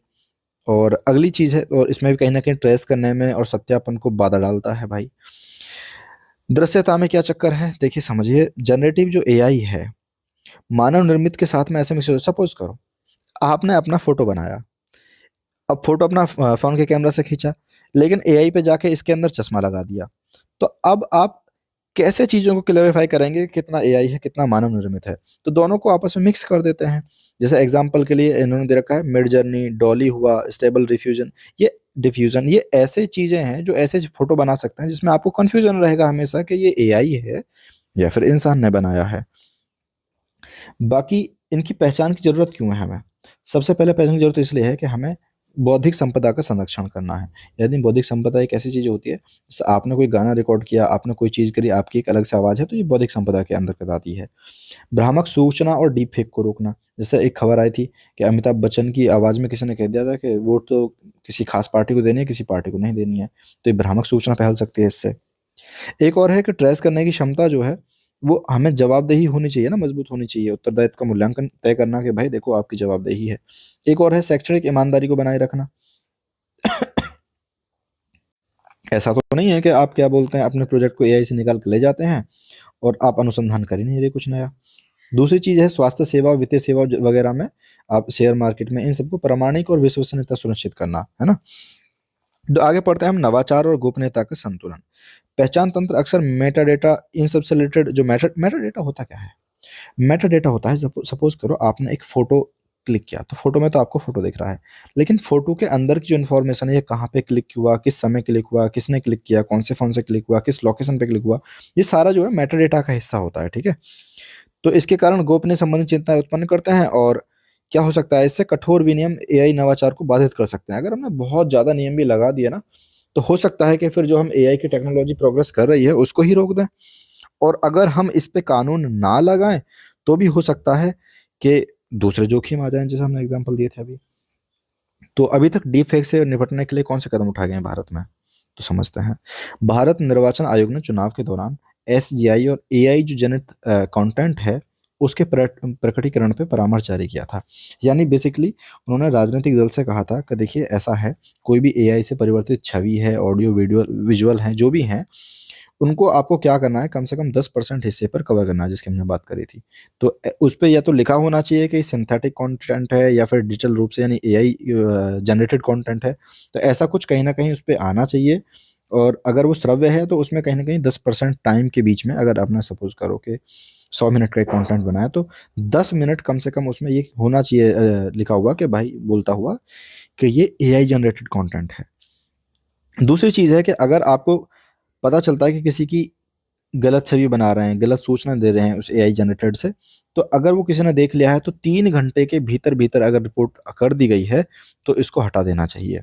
और अगली चीज़ है, और इसमें भी कहीं ना कहीं ट्रेस करने में और सत्यापन को बाधा डालता है भाई। दृश्यता में क्या चक्कर है, देखिए समझिए, जनरेटिव जो एआई है मानव निर्मित के साथ में ऐसे मिक्स। सपोज करो आपने अपना फोटो बनाया, अब फोटो अपना फोन के कैमरा से खींचा, लेकिन एआई पे जाके इसके अंदर चश्मा लगा दिया, तो अब आप कैसे चीजों को क्लेरिफाई करेंगे कितना एआई है कितना मानव निर्मित है। तो दोनों को आपस में मिक्स कर देते हैं। जैसे एग्जांपल के लिए इन्होंने दे रखा है मिड जर्नी, डॉली हुआ, स्टेबल डिफ्यूजन, ये डिफ्यूजन, ये ऐसे चीजें हैं जो ऐसे फोटो बना सकते हैं जिसमें आपको कंफ्यूजन रहेगा हमेशा कि ये एआई है या फिर इंसान ने बनाया है। बाकी इनकी पहचान की जरूरत क्यों है हमें? सबसे पहले पहचान की जरूरत इसलिए है कि हमें बौद्धिक संपदा का संरक्षण करना है। यदि बौद्धिक संपदा एक ऐसी चीज होती है, जैसे आपने कोई गाना रिकॉर्ड किया, आपने कोई चीज करी, आपकी एक अलग से आवाज है, तो ये बौद्धिक संपदा के अंतर्गत आती है। भ्रामक सूचना और डीप फेक को रोकना। जैसे एक खबर आई थी कि अमिताभ बच्चन की आवाज में किसी ने कह दिया था कि वोट तो किसी खास पार्टी को देनी है, किसी पार्टी को नहीं देनी है, तो ये भ्रामक सूचना फैल सकती है इससे। एक और है कि ट्रेस करने की क्षमता जो है, वो हमें जवाबदेही होनी चाहिए ना, मजबूत होनी चाहिए, उत्तरदायित्व का मूल्यांकन तय करना कि भाई देखो आपकी जवाबदेही है। एक और है शैक्षणिक ईमानदारी को बनाए रखना। ऐसा तो नहीं है कि आप क्या बोलते हैं अपने प्रोजेक्ट को एआई से निकाल के ले जाते हैं और आप अनुसंधान कर ही नहीं रहे कुछ नया। दूसरी चीज़ है स्वास्थ्य सेवा, वित्तीय सेवा वगैरह में, आप शेयर मार्केट में, इन सबको प्रामाणिक और विश्वसनीयता सुनिश्चित करना है ना। तो आगे पढ़ते हैं हम नवाचार और गोपनीयता का संतुलन। पहचान तंत्र अक्सर मेटा डेटा, इन सबसे रिलेटेड जो मेटा डेटा होता क्या है? मेटा डेटा होता है, सपोज करो आपने एक फोटो क्लिक किया, तो फोटो में तो आपको फोटो दिख रहा है, लेकिन फोटो के अंदर की जो इन्फॉर्मेशन है, ये कहाँ पे क्लिक हुआ, किस समय क्लिक हुआ, किसने क्लिक किया, कौन से फोन से क्लिक हुआ, किस लोकेशन पे क्लिक हुआ, ये सारा जो है मेटा डेटा का हिस्सा होता है, ठीक है। तो इसके कारण गोपनीय संबंधी चिंताएं उत्पन्न करते हैं, और क्या हो सकता है, इससे कठोर विनियम एआई नवाचार को बाधित कर सकते हैं। अगर हमने बहुत ज्यादा नियम भी लगा दिए ना, तो हो सकता है कि फिर जो हम एआई की टेक्नोलॉजी प्रोग्रेस कर रही है उसको ही रोक दें। और अगर हम इस पे कानून ना लगाएं, तो भी हो सकता है कि दूसरे जोखिम आ जाएं, जैसे हमने एग्जांपल दिए थे अभी। तो अभी तक डीप फेक से निपटने के लिए कौन से कदम उठाए गए हैं भारत में, तो समझते हैं। भारत निर्वाचन आयोग ने चुनाव के दौरान एसजीआई और एआई जो जनरेट कंटेंट है, उसके प्रकटीकरण पे परामर्श जारी किया था। यानी बेसिकली उन्होंने राजनीतिक दल से कहा था कि देखिए ऐसा है, कोई भी एआई से परिवर्तित छवि है, ऑडियो वीडियो विजुअल है, जो भी है, उनको आपको क्या करना है, कम से कम 10% हिस्से पर कवर करना है, जिसकी हमने बात करी थी। तो उस पे या तो लिखा होना चाहिए कि सिंथेटिक कंटेंट है, या फिर डिजिटल रूप से यानी एआई जनरेटेड कंटेंट है। तो ऐसा कुछ कहीं ना कहीं उस पे आना चाहिए। और अगर वो श्रव्य है, तो उसमें कहीं ना कहीं 10% टाइम के बीच में, अगर आपने सपोज करो कि 100 मिनट का एक कंटेंट बनाया, तो 10 मिनट कम से कम उसमें ये होना चाहिए लिखा हुआ कि भाई बोलता हुआ कि ये एआई जनरेटेड कंटेंट है। दूसरी चीज़ है कि अगर आपको पता चलता है कि किसी की गलत छवि बना रहे हैं, गलत सूचना दे रहे हैं उस एआई जनरेटेड से, तो अगर वो किसी ने देख लिया है, तो 3 घंटे के भीतर भीतर अगर रिपोर्ट कर दी गई है, तो इसको हटा देना चाहिए।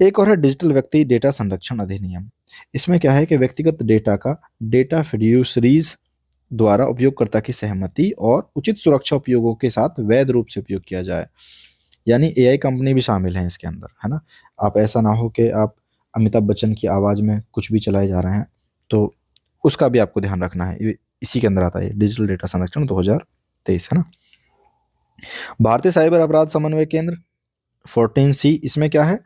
एक और है डिजिटल व्यक्ति डेटा संरक्षण अधिनियम। इसमें क्या है कि व्यक्तिगत डेटा का डेटा फिड्यूसरीज द्वारा उपयोगकर्ता की सहमति और उचित सुरक्षा उपयोगों के साथ वैध रूप से उपयोग किया जाए। यानी एआई कंपनी भी शामिल है इसके अंदर, है ना। आप ऐसा ना हो कि आप अमिताभ बच्चन की आवाज़ में कुछ भी चलाए जा रहे हैं, तो उसका भी आपको ध्यान रखना है। ये इसी के अंदर आता है, डिजिटल डेटा संरक्षण 2023, है ना। भारतीय साइबर अपराध समन्वय केंद्र 14C, इसमें क्या है,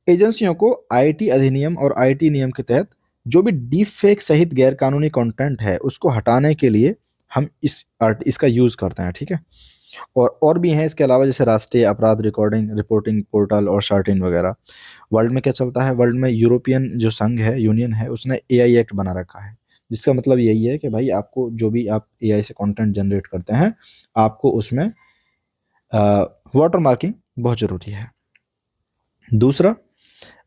एजेंसियों को आईटी अधिनियम और आईटी नियम के तहत जो भी डीप फेक सहित गैर कानूनी कंटेंट है, उसको हटाने के लिए हम इसका यूज करते हैं, ठीक है। और भी हैं इसके अलावा, जैसे राष्ट्रीय अपराध रिकॉर्डिंग रिपोर्टिंग पोर्टल और शार्टिन वगैरह। वर्ल्ड में क्या चलता है, वर्ल्ड में यूरोपियन जो संघ है, यूनियन है, उसने एआई एक्ट बना रखा है, जिसका मतलब यही है कि भाई आपको जो भी आप एआई से कंटेंट जनरेट करते हैं, आपको उसमें वाटर मार्किंग बहुत ज़रूरी है। दूसरा,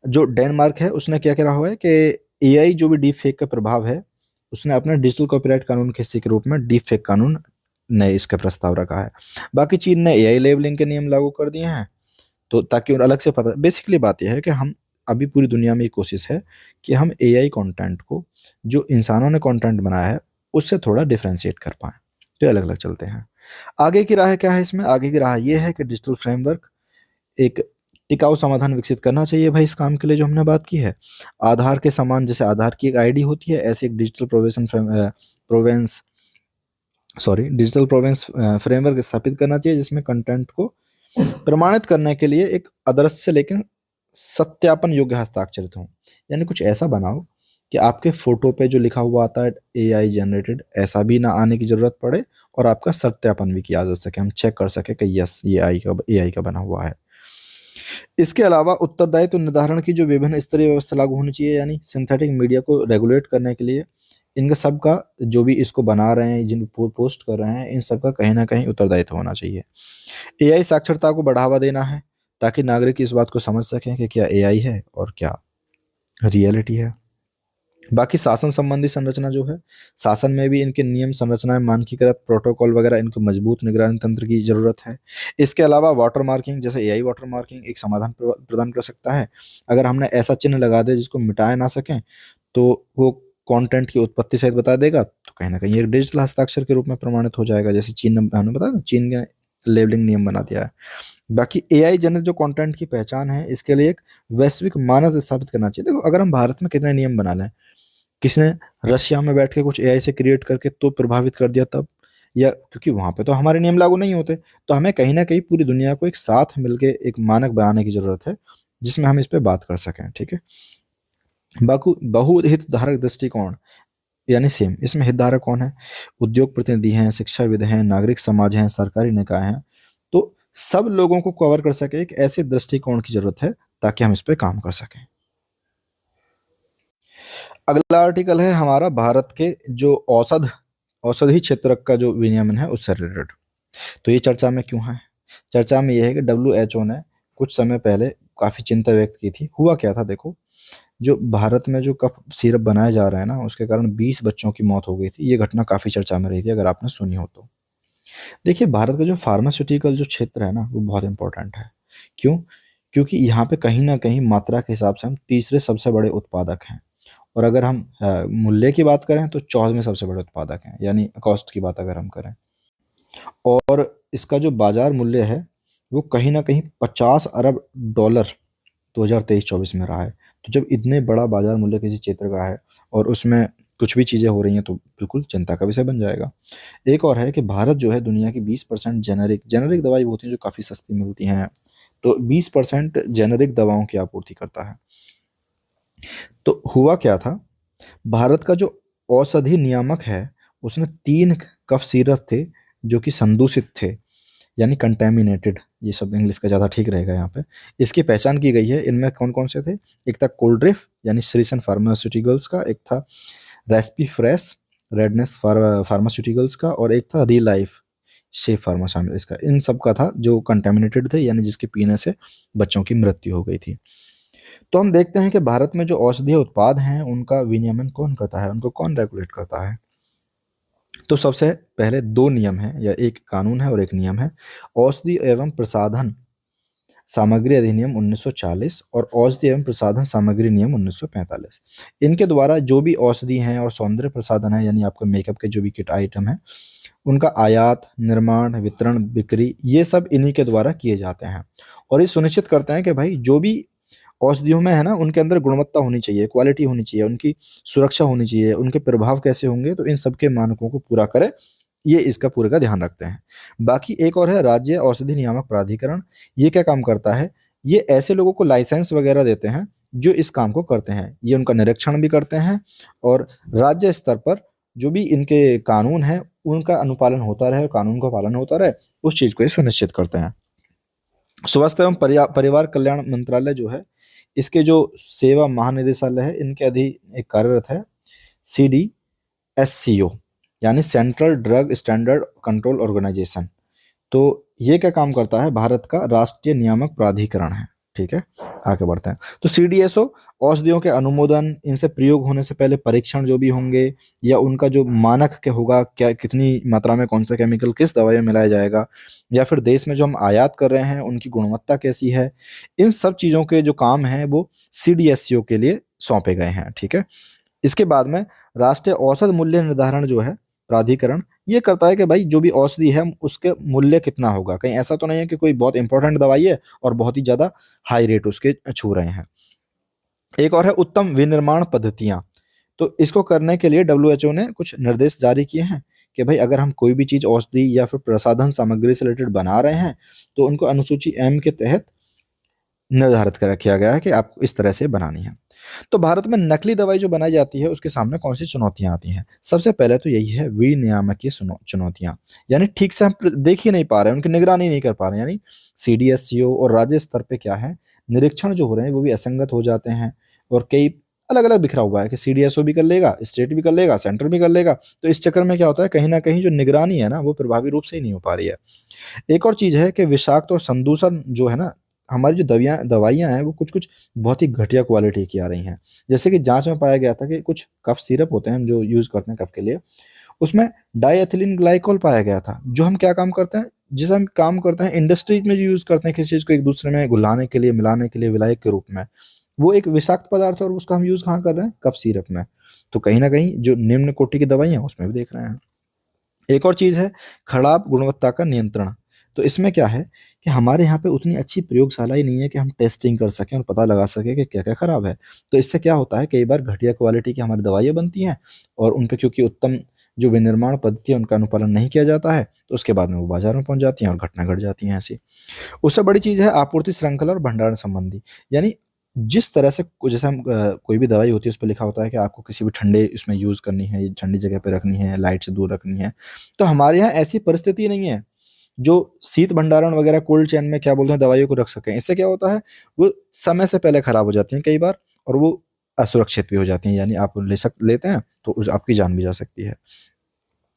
जो डेनमार्क है, उसने क्या करा हुआ है कि एआई जो भी डीप फेक का प्रभाव है, उसने अपने डिजिटल कॉपीराइट कानून के हिस्से के रूप में डीप फेक कानून ने इसका प्रस्ताव रखा है। बाकी चीन ने एआई लेबलिंग के नियम लागू कर दिए हैं, तो ताकि उन्हें अलग से पता, बेसिकली बात यह है कि हम अभी पूरी दुनिया में ये कोशिश है कि हम एआई कंटेंट को, जो इंसानों ने कंटेंट बनाया है, उससे थोड़ा डिफ्रेंशिएट कर पाएँ। तो अलग अलग चलते हैं। आगे की राह क्या है इसमें, आगे की राह ये है कि डिजिटल फ्रेमवर्क, एक टिकाऊ समाधान विकसित करना चाहिए भाई इस काम के लिए, जो हमने बात की है। आधार के समान, जैसे आधार की एक आईडी होती है, ऐसे एक digital Provence digital Provence framework स्थापित करना चाहिए, जिसमें कंटेंट को प्रमाणित करने के लिए एक अदृश्य लेकिन सत्यापन योग्य हस्ताक्षरित हो। यानी कुछ ऐसा बनाओ कि आपके फोटो पे जो लिखा हुआ आता है एआई जनरेटेड, ऐसा भी ना आने की जरूरत पड़े, और आपका सत्यापन भी किया जा सके, हम चेक कर सके कि यस ये एआई का बना हुआ है। इसके अलावा उत्तरदायित्व निर्धारण की जो विभिन्न स्तरीय व्यवस्था लागू होनी चाहिए, यानी सिंथेटिक मीडिया को रेगुलेट करने के लिए इनका सबका, जो भी इसको बना रहे हैं, जिन पोस्ट कर रहे हैं, इन सबका कहीं ना कहीं उत्तरदायित्व होना चाहिए। एआई साक्षरता को बढ़ावा देना है, ताकि नागरिक इस बात को समझ सकें कि क्या एआई है और क्या रियलिटी है। बाकी शासन संबंधी संरचना जो है, शासन में भी इनके नियम संरचनाएं, मानकीकृत प्रोटोकॉल वगैरह, इनको मजबूत निगरानी तंत्र की जरूरत है। इसके अलावा वाटर मार्किंग, जैसे एआई वाटर मार्किंग एक समाधान प्रदान कर सकता है। अगर हमने ऐसा चिन्ह लगा दे जिसको मिटाए ना सकें, तो वो कंटेंट की उत्पत्ति सहित बता देगा, तो कहीं ना कहीं एक डिजिटल हस्ताक्षर के रूप में प्रमाणित हो जाएगा, जैसे चीन ने, हमने बताया ना, चीन ने लेबलिंग नियम बना दिया है। बाकी एआई जनरल जो कंटेंट की पहचान है, इसके लिए एक वैश्विक मानक स्थापित करना चाहिए। देखो अगर हम भारत में कितने नियम बना लें, किसने रशिया में बैठ के कुछ एआई से क्रिएट करके तो प्रभावित कर दिया तब, या क्योंकि वहां पे तो हमारे नियम लागू नहीं होते, तो हमें कहीं ना कहीं पूरी दुनिया को एक साथ मिलके एक मानक बनाने की जरूरत है, जिसमें हम इस पे बात कर सकें, ठीक है। बहुहित धारक दृष्टिकोण, यानी सेम। इसमें हितधारक कौन है? उद्योग प्रतिनिधि हैं, शिक्षाविद हैं, नागरिक समाज हैं, सरकारी निकाय हैं। तो सब लोगों को कवर कर सके एक ऐसे दृष्टिकोण की जरूरत है ताकि हम इस पे काम कर सकें। अगला आर्टिकल है हमारा भारत के जो औषधि क्षेत्र का जो विनियमन है उससे रिलेटेड। तो ये चर्चा में क्यों है? चर्चा में यह है कि WHO ने कुछ समय पहले काफी चिंता व्यक्त की थी। हुआ क्या था देखो, जो भारत में जो कफ सिरप बनाए जा रहे हैं ना, उसके कारण 20 बच्चों की मौत हो गई थी। ये घटना काफी चर्चा में रही थी, अगर आपने सुनी हो तो। देखिए, भारत का जो फार्मास्यूटिकल जो क्षेत्र है ना, वो बहुत इंपॉर्टेंट है। क्यों? क्योंकि यहाँ पे कहीं ना कहीं मात्रा के हिसाब से हम तीसरे सबसे बड़े उत्पादक हैं। और अगर हम मूल्य की बात करें तो 14वें सबसे बड़े उत्पादक हैं, यानी कॉस्ट की बात अगर हम करें। और इसका जो बाजार मूल्य है वो कहीं ना कहीं 50 अरब डॉलर 2023-24 में रहा है। तो जब इतने बड़ा बाजार मूल्य किसी क्षेत्र का है और उसमें कुछ भी चीज़ें हो रही हैं, तो बिल्कुल चिंता का विषय बन जाएगा। एक और है कि भारत जो है दुनिया की 20% जेनेरिक जेनेरिक दवाई होती हैं जो काफ़ी सस्ती मिलती हैं, तो 20% जेनेरिक दवाओं की आपूर्ति करता है। तो हुआ क्या था, भारत का जो औषधि नियामक है उसने 3 कफ सिरप थे जो कि संदूषित थे, यानी कंटेमिनेटेड, ये शब्द इंग्लिश का ज़्यादा ठीक रहेगा यहाँ पे। इसकी पहचान की गई है। इनमें कौन कौन से थे? एक था कोल्ड्रिफ यानी श्रीसन फार्मास्यूटिकल्स का, एक था रेस्पी फ्रेश रेडनेस फार्मास्यूटिकल्स का, और एक था रिलाइफ शेफ फार्मा शामिल इसका। इन सब का था जो कंटेमिनेटेड थे, यानी जिसके पीने से बच्चों की मृत्यु हो गई थी। तो हम देखते हैं कि भारत में जो औषधीय उत्पाद हैं उनका विनियमन कौन करता है, उनको कौन रेगुलेट करता है। तो सबसे पहले 2 नियम हैं, या एक कानून है और एक नियम है। औषधि एवं प्रसाधन सामग्री अधिनियम 1940 और औषधि एवं प्रसाधन सामग्री नियम 1945। इनके द्वारा जो भी औषधि हैं और सौंदर्य प्रसाधन है, यानी आपके मेकअप के जो भी किट आइटम है, उनका आयात, निर्माण, वितरण, बिक्री, ये सब इन्हीं के द्वारा किए जाते हैं। और ये सुनिश्चित करते हैं कि भाई जो भी औषधियों में है ना, उनके अंदर गुणवत्ता होनी चाहिए, क्वालिटी होनी चाहिए, उनकी सुरक्षा होनी चाहिए, उनके प्रभाव कैसे होंगे, तो इन सब के मानकों को पूरा करे, ये इसका पूरे का ध्यान रखते हैं। बाकी एक और है राज्य औषधि नियामक प्राधिकरण। ये क्या काम करता है? ये ऐसे लोगों को लाइसेंस वगैरह देते हैं जो इस काम को करते हैं। ये उनका निरीक्षण भी करते हैं और राज्य स्तर पर जो भी इनके कानून है उनका अनुपालन होता रहे और कानून का पालन होता रहे, उस चीज को ये सुनिश्चित करते हैं। स्वास्थ्य एवं परिवार कल्याण मंत्रालय जो है, इसके जो सेवा महानिदेशालय है, इनके अधीन एक कार्यरत है CDSCO, यानी central drug standard control organisation. तो ये क्या काम करता है? भारत का राष्ट्रीय नियामक प्राधिकरण है। ठीक है, आगे बढ़ते हैं। तो CDSO औषधियों के अनुमोदन, इनसे प्रयोग होने से पहले परीक्षण जो भी होंगे, या उनका जो मानक क्या होगा, क्या कितनी मात्रा में कौन सा केमिकल किस दवाई में मिलाया जाएगा, या फिर देश में जो हम आयात कर रहे हैं उनकी गुणवत्ता कैसी है, इन सब चीज़ों के जो काम हैं वो CDSCO के लिए सौंपे गए हैं। ठीक है, इसके बाद में राष्ट्रीय औसत मूल्य निर्धारण जो है प्राधिकरण, ये करता है कि भाई जो भी औषधि है उसके मूल्य कितना होगा। कहीं ऐसा तो नहीं है कि कोई बहुत इंपॉर्टेंट दवाई है और बहुत ही ज्यादा हाई रेट उसके छू रहे हैं। एक और है उत्तम विनिर्माण पद्धतियां। तो इसको करने के लिए WHO ने कुछ निर्देश जारी किए हैं कि भाई अगर हम कोई भी चीज औषधि या फिर प्रसाधन सामग्री से रिलेटेड बना रहे हैं तो उनको अनुसूची M के तहत निर्धारित कर किया गया है कि आपको इस तरह से बनानी है। तो भारत में नकली दवाई जो बनाई जाती है उसके सामने कौन सी चुनौतियां आती हैं? सबसे पहले तो यही है विनियामकीय चुनौतियां, यानी ठीक से हम देख ही नहीं पा रहे हैं, उनकी निगरानी नहीं कर पा रहे हैं। यानी CDSCO और राज्य स्तर पे क्या है, निरीक्षण जो हो रहे हैं वो भी असंगत हो जाते हैं और कई अलग अलग बिखरा हुआ है कि CDSO भी कर लेगा, स्टेट भी कर लेगा, सेंटर भी कर लेगा। तो इस चक्कर में क्या होता है, कहीं ना कहीं जो निगरानी है ना वो प्रभावी रूप से ही नहीं हो पा रही है। एक और चीज है कि विषाक्त और संदूषण जो है ना, हमारी जो दवाइयाँ हैं वो कुछ कुछ बहुत ही घटिया क्वालिटी की आ रही हैं। जैसे कि जांच में पाया गया था कि कुछ कफ सिरप होते हैं हम जो यूज करते हैं कफ के लिए, उसमें डाइएथिलीन ग्लाइकोल पाया गया था, जो हम क्या काम करते हैं, जिसे हम काम करते हैं इंडस्ट्रीज में जो यूज करते हैं किसी चीज को एक दूसरे में घुलाने के लिए, मिलाने के लिए विलायक के रूप में, वो एक विषाक्त पदार्थ है और उसका हम यूज कहाँ कर रहे हैं? कफ सिरप में। तो कहीं ना कहीं जो निम्न कोटि की दवाई है उसमें भी देख रहे हैं। एक और चीज़ है खराब गुणवत्ता का नियंत्रण। तो इसमें क्या है कि हमारे यहाँ पे उतनी अच्छी प्रयोगशाला ही नहीं है कि हम टेस्टिंग कर सकें और पता लगा सकें कि क्या क्या खराब है। तो इससे क्या होता है, कई बार घटिया क्वालिटी की हमारी दवाइयाँ बनती हैं और उन पे क्योंकि उत्तम जो विनिर्माण पद्धति है उनका अनुपालन नहीं किया जाता है, तो उसके बाद में वो बाजार में पहुंच जाती हैं और घटना घट जाती हैं ऐसी। उससे बड़ी चीज़ है आपूर्ति श्रृंखला और भंडारण संबंधी, यानी जिस तरह से जैसे हम कोई भी दवाई होती है उस पे लिखा होता है कि आपको किसी भी ठंडे इसमें यूज़ करनी है, ठंडी जगह पे रखनी है, लाइट से दूर रखनी है। तो हमारे यहाँ ऐसी परिस्थिति नहीं है, जो शीत भंडारण वगैरह कोल्ड चेन में क्या बोलते हैं दवाइयों को रख सकें। इससे क्या होता है, वो समय से पहले खराब हो जाती हैं कई बार, और वो असुरक्षित भी हो जाती हैं, यानी आप लेते हैं तो आपकी जान भी जा सकती है।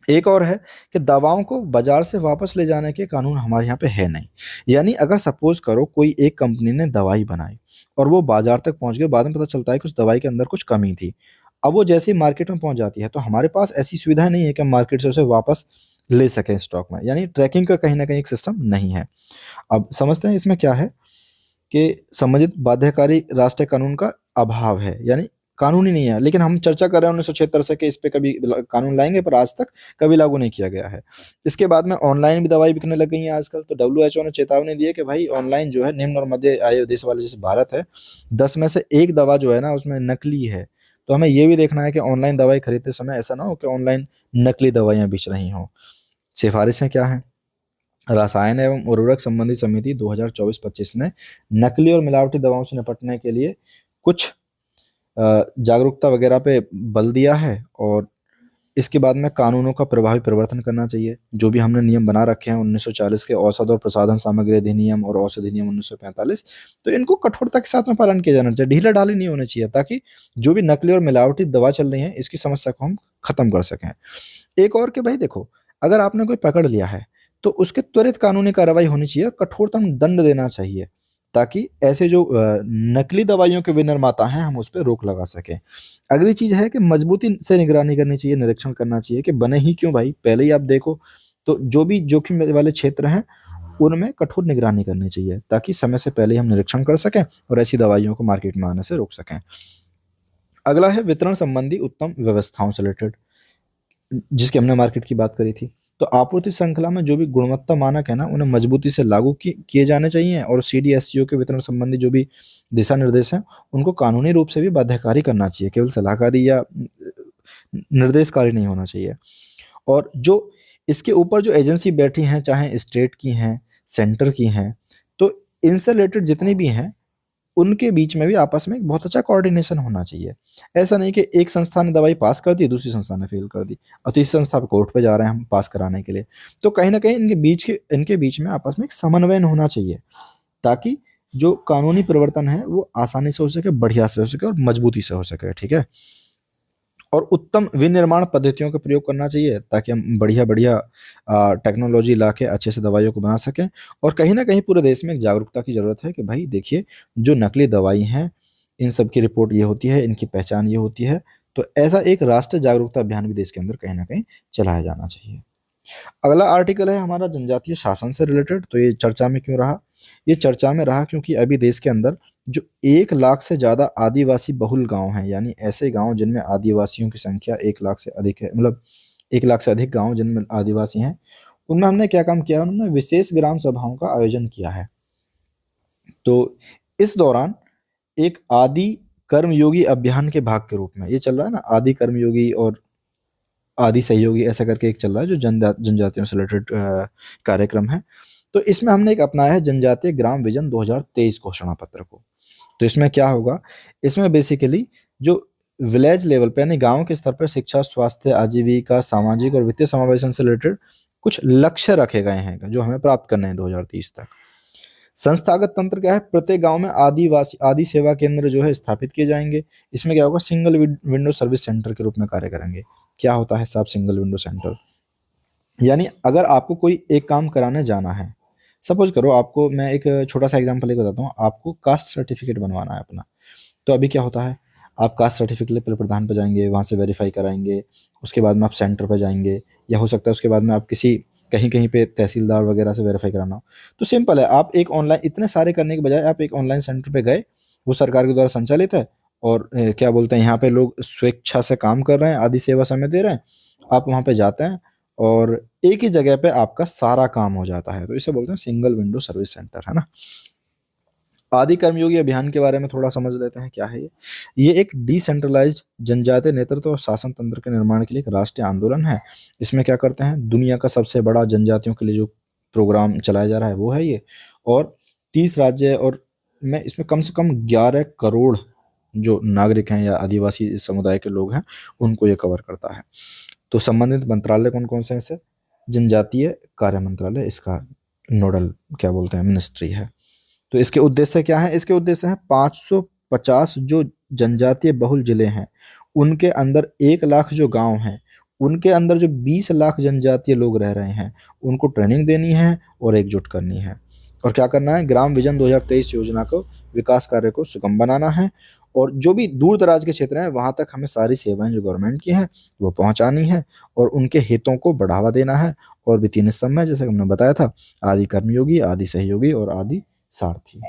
एक और है कि दवाओं को बाजार से वापस ले जाने के कानून हमारे यहाँ पे है नहीं। यानी अगर सपोज करो कोई एक कंपनी ने दवाई बनाई और वो बाजार तक पहुंच गई, बाद में पता चलता है कि उस दवाई के अंदर कुछ कमी थी। अब वो जैसे ही मार्केट में पहुंच जाती है तो हमारे पास ऐसी सुविधा नहीं है कि हम मार्केट से उसे वापस ले सकें स्टॉक में, यानी ट्रैकिंग का कहीं ना कहीं एक सिस्टम नहीं है। अब समझते हैं इसमें क्या है कि संबंधित बाध्यकारी राष्ट्रीय कानून का अभाव है, यानी कानून ही नहीं है। लेकिन हम चर्चा कर रहे हैं 1976 से कि इस पे कभी कानून लाएंगे, पर आज तक कभी लागू नहीं किया गया है। इसके बाद में ऑनलाइन भी दवाई बिकने लग गई है आजकल, तो WHO ने चेतावनी दी है कि भाई ऑनलाइन जो है, निम्न और मध्य आय देश वाले जैसे भारत है, 10 में से एक दवा जो है ना उसमें नकली है। तो हमें ये भी देखना है कि ऑनलाइन दवाई खरीदते समय ऐसा ना हो कि ऑनलाइन नकली दवाइयाँ बेच रही हों। सिफारिशें क्या हैं? रसायन एवं उर्वरक संबंधी समिति 2024-25 ने नकली और मिलावटी दवाओं से निपटने के लिए कुछ जागरूकता वगैरह पे बल दिया है, और इसके बाद में कानूनों का प्रभावी परिवर्तन करना चाहिए। जो भी हमने नियम बना रखे हैं 1940 के औषध और प्रसाधन सामग्री अधिनियम और औषधि अधिनियम 1945, तो इनको कठोरता के साथ में पालन किया जाना चाहिए, ढीला ढाली नहीं होनी चाहिए, ताकि जो भी नकली और मिलावटी दवा चल रही है इसकी समस्या को हम खत्म कर सकें। एक और कि भाई देखो, अगर आपने कोई पकड़ लिया है तो उसके त्वरित कानूनी कार्रवाई होनी चाहिए और कठोरतम दंड देना चाहिए, ताकि ऐसे जो नकली दवाइयों के विनिर्माता हैं हम उस पर रोक लगा सकें। अगली चीज है कि मजबूती से निगरानी करनी चाहिए, निरीक्षण करना चाहिए कि बने ही क्यों भाई, पहले ही आप देखो। तो जो भी जोखिम वाले क्षेत्र हैं उनमें कठोर निगरानी करनी चाहिए, ताकि समय से पहले ही हम निरीक्षण कर सकें और ऐसी दवाइयों को मार्केट में आने से रोक सकें। अगला है वितरण संबंधी उत्तम व्यवस्थाओं से रिलेटेड, जिसकी हमने मार्केट की बात करी थी। तो आपूर्ति श्रृंखला में जो भी गुणवत्ता मानक है ना उन्हें मजबूती से लागू किए जाने चाहिए, और CDSCO के वितरण संबंधी जो भी दिशा निर्देश हैं उनको कानूनी रूप से भी बाध्यकारी करना चाहिए, केवल सलाहकारी या निर्देशकारी नहीं होना चाहिए। और जो इसके ऊपर जो एजेंसी बैठी हैं, चाहे स्टेट की हैं, सेंटर की हैं, तो इनसे रिलेटेड जितनी भी हैं उनके बीच में भी आपस में एक बहुत अच्छा कोऑर्डिनेशन होना चाहिए। ऐसा नहीं कि एक संस्था ने दवाई पास कर दी, दूसरी संस्था ने फेल कर दी, और तीसरी संस्था पे कोर्ट पे जा रहे हैं हम पास कराने के लिए। तो कहीं ना कहीं इनके बीच में आपस में एक समन्वय होना चाहिए, ताकि जो कानूनी परिवर्तन है वो आसानी से हो सके, बढ़िया से हो सके और मजबूती से हो सके। ठीक है। और उत्तम विनिर्माण पद्धतियों का प्रयोग करना चाहिए, ताकि हम बढ़िया बढ़िया टेक्नोलॉजी ला के अच्छे से दवाइयों को बना सकें। और कहीं ना कहीं पूरे देश में एक जागरूकता की ज़रूरत है कि भाई देखिए, जो नकली दवाई हैं इन सब की रिपोर्ट ये होती है, इनकी पहचान ये होती है। तो ऐसा एक राष्ट्रीय जागरूकता अभियान भी देश के अंदर कहीं ना कहीं चलाया जाना चाहिए। अगला आर्टिकल है हमारा जनजातीय शासन से रिलेटेड। तो ये चर्चा में क्यों रहा? ये चर्चा में रहा क्योंकि अभी देश के अंदर जो 1 लाख से ज़्यादा आदिवासी बहुल गांव हैं, यानी ऐसे गांव जिनमें आदिवासियों की संख्या 1 लाख से अधिक है, मतलब 1 लाख से अधिक गांव जिनमें आदिवासी हैं, उनमें हमने क्या काम किया? उन्होंने विशेष ग्राम सभाओं का आयोजन किया है। तो इस दौरान एक आदि कर्मयोगी अभियान के भाग के रूप में ये चल रहा है ना, आदि कर्मयोगी और आदि सहयोगी ऐसा करके एक चल रहा है जो जनजातियों से रिलेटेड कार्यक्रम है। तो इसमें हमने एक अपनाया है जनजातीय ग्राम विजन 2023 घोषणा पत्र को। तो इसमें क्या होगा? इसमें बेसिकली जो विलेज लेवल पे यानी गांव के स्तर पर शिक्षा, स्वास्थ्य, आजीविका, सामाजिक और वित्तीय समावेशन से रिलेटेड कुछ लक्ष्य रखे गए हैं जो हमें प्राप्त करने हैं 2030 तक। संस्थागत तंत्र क्या है? प्रत्येक गांव में आदिवासी आदि सेवा केंद्र जो है स्थापित किए जाएंगे। इसमें क्या होगा? सिंगल विंडो सर्विस सेंटर के रूप में कार्य करेंगे। क्या होता है साहब सिंगल विंडो सेंटर? यानी अगर आपको कोई एक काम कराने जाना है, सपोज करो आपको, मैं एक छोटा सा एग्जांपल लेकर बताता हूँ, आपको कास्ट सर्टिफिकेट बनवाना है अपना। तो अभी क्या होता है, आप कास्ट सर्टिफिकेट लिए पहले प्रधान पे जाएंगे, वहाँ से वेरीफाई कराएंगे, उसके बाद में आप सेंटर पे जाएंगे, या हो सकता है उसके बाद में आप किसी कहीं कहीं पे तहसीलदार वगैरह से वेरीफाई कराना हो। तो सिंपल है, आप एक ऑनलाइन इतने सारे करने के बजाय आप एक ऑनलाइन सेंटर पे गए, वो सरकार के द्वारा संचालित है, और क्या बोलते हैं, यहाँ पे लोग स्वेच्छा से काम कर रहे हैं, आदि सेवा समय दे रहे हैं। आप वहाँ पे जाते हैं और एक ही जगह पे आपका सारा काम हो जाता है। तो इसे बोलते हैं सिंगल विंडो सर्विस सेंटर, है ना। आदि कर्मयोगी अभियान के बारे में थोड़ा समझ लेते हैं, क्या है ये एक डिसेंट्रलाइज्ड जनजातीय नेतृत्व और शासन तंत्र के निर्माण के लिए एक राष्ट्रीय आंदोलन है। इसमें क्या करते हैं, दुनिया का सबसे बड़ा जनजातियों के लिए जो प्रोग्राम चलाया जा रहा है वो है ये। और 30 राज्य और में इसमें कम से कम 11 करोड़ जो नागरिक हैं या आदिवासी समुदाय के लोग हैं उनको ये कवर करता है। तो संबंधित मंत्रालय कौन कौन से हैं इसे? जनजातीय कार्य मंत्रालय इसका नोडल क्या बोलते हैं मिनिस्ट्री है। तो इसके उद्देश्य क्या है? इसके उद्देश्य हैं 550 जो जनजातीय बहुल जिले हैं उनके अंदर 1 लाख जो गांव हैं उनके अंदर जो 20 लाख जनजातीय लोग रह रहे हैं उनको ट्रेनिंग देनी है और एकजुट करनी है। और क्या करना है? ग्राम विजन 2023 योजना को विकास कार्य को सुगम बनाना है और जो भी दूर दराज के क्षेत्र हैं वहां तक हमें सारी सेवाएं जो गवर्नमेंट की हैं वो पहुंचानी है और उनके हितों को बढ़ावा देना है। और भी 3 स्तंभ है जैसे हमने बताया था, आदि कर्मयोगी, आदि सहयोगी और आदि सारथी।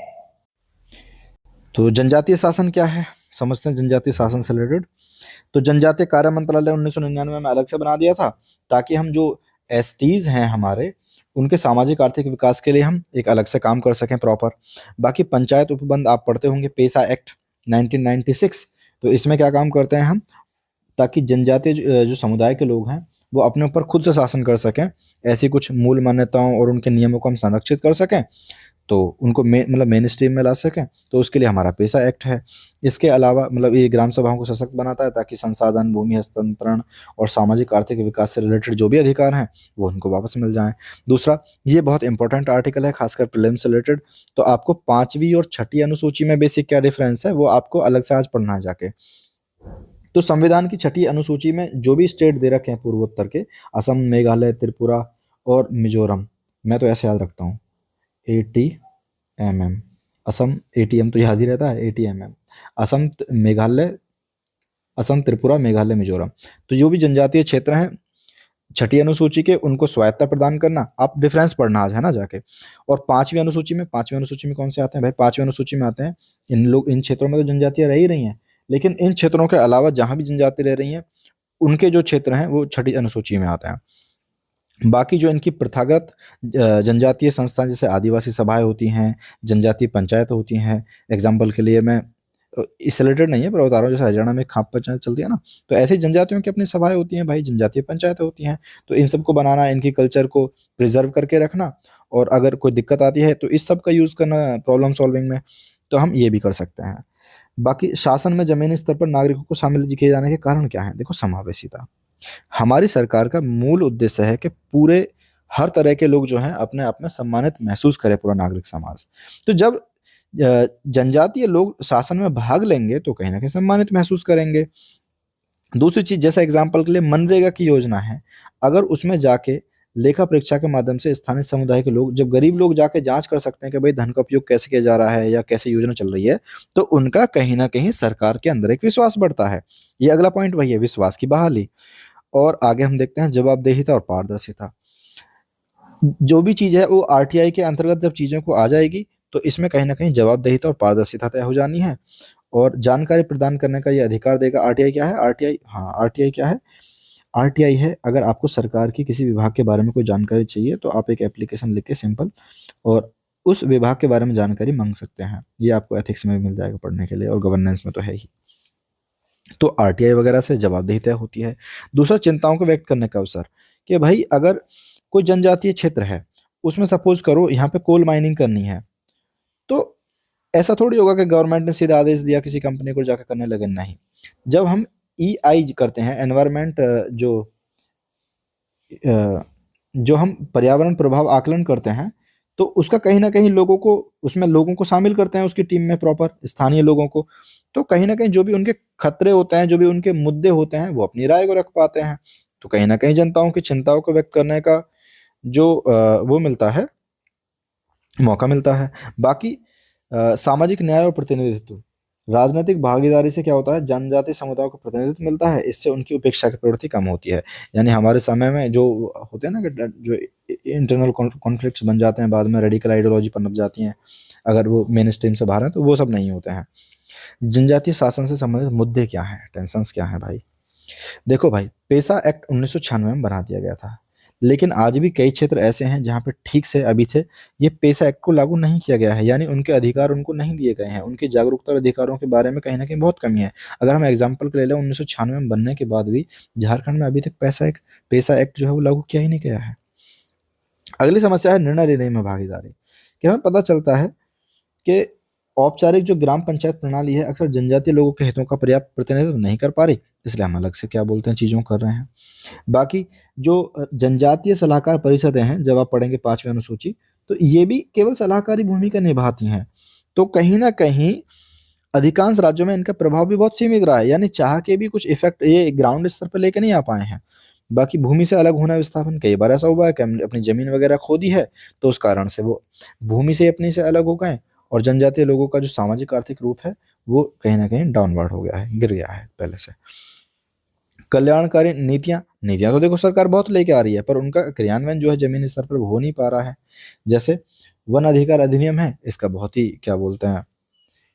तो जनजातीय शासन क्या है समझते हैं। जनजातीय शासन से रिलेटेड तो जनजातीय कार्य मंत्रालय 1999 में अलग से बना दिया था ताकि हम जो एसटीज हैं हमारे उनके सामाजिक आर्थिक विकास के लिए हम एक अलग से काम कर सकें प्रॉपर। बाकी पंचायत उपबंध आप पढ़ते होंगे, पेसा एक्ट 1996। तो इसमें क्या काम करते हैं हम, ताकि जनजातीय जो समुदाय के लोग हैं वो अपने ऊपर खुद से शासन कर सकें, ऐसी कुछ मूल मान्यताओं और उनके नियमों को हम संरक्षित कर सकें, तो उनको मतलब मेन स्ट्रीम में ला सकें। तो उसके लिए हमारा पेसा एक्ट है। इसके अलावा मतलब ये ग्राम सभाओं को सशक्त बनाता है ताकि संसाधन, भूमि हस्तांतरण और सामाजिक आर्थिक विकास से रिलेटेड जो भी अधिकार हैं वो उनको वापस मिल जाएं। दूसरा, ये बहुत इंपॉर्टेंट आर्टिकल है खासकर प्रीलिम्स से रिलेटेड। तो आपको 5वीं और 6ठी अनुसूची में बेसिक क्या डिफरेंस है वो आपको अलग से आज पढ़ना है जाके। तो संविधान की 6ठी अनुसूची में जो भी स्टेट दे रखे हैं पूर्वोत्तर के, असम, मेघालय, त्रिपुरा और मिजोरम, मैं तो ऐसे याद रखता हूँ ATMM। असम ATM तो याद ही रहता है, ATMM। मेघालय, असम, त्रिपुरा, मेघालय, मिजोरम। तो जो भी जनजातीय क्षेत्र हैं 6ठी अनुसूची के उनको स्वायत्ता प्रदान करना, आप डिफरेंस पढ़ना आज है ना जाके। और 5वीं अनुसूची में कौन से आते हैं भाई? 5वीं अनुसूची में आते हैं इन क्षेत्रों में तो जनजातियां रह ही रही हैं, लेकिन इन क्षेत्रों के अलावा जहां भी जनजाति रह रही हैं उनके जो क्षेत्र हैं वो 6ठी अनुसूची में आते हैं। बाकी जो इनकी प्रथागत जनजातीय संस्थाएं जैसे आदिवासी सभाएं होती हैं, जनजातीय पंचायत होती हैं। एग्जाम्पल के लिए मैं इससे रिलेटेड नहीं है पर बता रहा हूँ, जैसे हरियाणा में खाप पंचायत चलती है ना, तो ऐसे ही जनजातियों की अपनी सभाएं होती हैं भाई, जनजातीय पंचायतें होती हैं। तो इन सबको बनाना, इनकी कल्चर को प्रिजर्व करके रखना, और अगर कोई दिक्कत आती है तो इस सब का यूज़ करना प्रॉब्लम सॉल्विंग में, तो हम ये भी कर सकते हैं। बाकी शासन में जमीनी स्तर पर नागरिकों को शामिल किए जाने के कारण क्या है? देखो, समावेशिता हमारी सरकार का मूल उद्देश्य है कि पूरे हर तरह के लोग जो हैं अपने आप में सम्मानित महसूस करे पूरा नागरिक समाज। तो जब जनजातीय लोग शासन में भाग लेंगे तो कहीं ना कहीं सम्मानित महसूस करेंगे। दूसरी चीज, जैसे एग्जाम्पल के लिए मनरेगा की योजना है, अगर उसमें जाके लेखा परीक्षा के माध्यम से स्थानीय समुदाय के लोग, जब गरीब लोग जाके जांच कर सकते हैं कि भाई धन का उपयोग कैसे किया जा रहा है या कैसे योजना चल रही है, तो उनका कहीं ना कहीं सरकार के अंदर एक विश्वास बढ़ता है। ये अगला पॉइंट वही है, विश्वास की बहाली। और आगे हम देखते हैं जवाबदेहिता और पारदर्शिता। जो भी चीज़ है वो आरटीआई के अंतर्गत जब चीज़ों को आ जाएगी तो इसमें कहीं ना कहीं जवाबदेहिता और पारदर्शिता तय हो जानी है, और जानकारी प्रदान करने का ये अधिकार देगा। आरटीआई क्या है? आरटीआई, हाँ, आरटीआई क्या है? आरटीआई है, अगर आपको सरकार की किसी विभाग के बारे में कोई जानकारी चाहिए तो आप एक एप्लीकेशन लिख के सिंपल और उस विभाग के बारे में जानकारी मांग सकते हैं। ये आपको एथिक्स में भी मिल जाएगा पढ़ने के लिए, और गवर्नेंस में तो है ही। तो आरटीआई वगैरह से जवाबदेही तय होती है। दूसरा, चिंताओं को व्यक्त करने का अवसर, कि भाई अगर कोई जनजातीय क्षेत्र है, उसमें सपोज करो यहाँ पे कोल माइनिंग करनी है, तो ऐसा थोड़ी होगा कि गवर्नमेंट ने सीधा आदेश दिया किसी कंपनी को जाकर करने लगे, नहीं। जब हम EI करते हैं, एनवायरमेंट जो हम पर्यावरण प्रभाव आकलन करते हैं, तो उसका कहीं ना कहीं लोगों को, उसमें लोगों को शामिल करते हैं उसकी टीम में, प्रॉपर स्थानीय लोगों को। तो कहीं ना कहीं जो भी उनके खतरे होते हैं, जो भी उनके मुद्दे होते हैं, वो अपनी राय को रख पाते हैं। तो कहीं ना कहीं जनताओं की चिंताओं को व्यक्त करने का जो वो मिलता है, मौका मिलता है। बाकी सामाजिक न्याय और प्रतिनिधित्व, राजनीतिक भागीदारी से क्या होता है? जनजातीय समुदायों को प्रतिनिधित्व मिलता है, इससे उनकी उपेक्षा की प्रवृत्ति कम होती है। यानी हमारे समय में जो होते हैं ना कि जो इंटरनल कॉन्फ्लिक्ट्स बन जाते हैं, बाद में रेडिकल आइडियोलॉजी पनप जाती हैं, अगर वो मेन स्ट्रीम से बाहर हैं, तो वो सब नहीं होते हैं। जनजातीय शासन से संबंधित मुद्दे क्या हैं, टेंशन्स क्या हैं भाई? देखो भाई, पेसा एक्ट 1996 में बना दिया गया था, लेकिन आज भी कई क्षेत्र ऐसे हैं जहाँ पे ठीक से अभी थे ये पेसा एक्ट को लागू नहीं किया गया है, यानी उनके अधिकार उनको नहीं दिए गए हैं, उनकी जागरूकता और अधिकारों के बारे में कहीं ना कहीं बहुत कमी है। अगर हम एग्जाम्पल के ले लें, 1996 में बनने के बाद भी झारखंड में अभी तक पेसा एक्ट जो है वो लागू किया ही नहीं गया है। अगली समस्या है निर्णय लेने में भागीदारी, कि हमें पता चलता है कि औपचारिक जो ग्राम पंचायत प्रणाली है अक्सर जनजातीय लोगों के हितों का पर्याप्त प्रतिनिधित्व नहीं कर पा रही, इसलिए हम अलग से क्या बोलते हैं चीज़ों कर रहे हैं। बाकी जो जनजातीय सलाहकार परिषदें हैं, जब आप पढ़ेंगे 5वीं अनुसूची, तो ये भी केवल सलाहकारी भूमिका निभाती हैं। तो कहीं न कहीं अधिकांश राज्यों में इनका प्रभाव भी बहुत सीमित रहा है, यानी चाह के भी कुछ इफ़ेक्ट ये ग्राउंड स्तर पे लेके नहीं आ पाए हैं। बाकी भूमि से अलग होना विस्थापन कई बार ऐसा हुआ है कि हमने अपनी ज़मीन वगैरह खो दी है, तो उस कारण से वो भूमि से अपने से अलग हो गए और जनजातीय लोगों का जो सामाजिक आर्थिक रूप है, वो कहीं न कहीं डाउनवर्ड हो गया है, गिर गया है पहले से। कल्याणकारी नीतियाँ, नीतियाँ तो देखो सरकार बहुत लेके आ रही है, पर उनका क्रियान्वयन जो है ज़मीनी स्तर पर हो नहीं पा रहा है। जैसे वन अधिकार अधिनियम है, इसका बहुत ही क्या बोलते हैं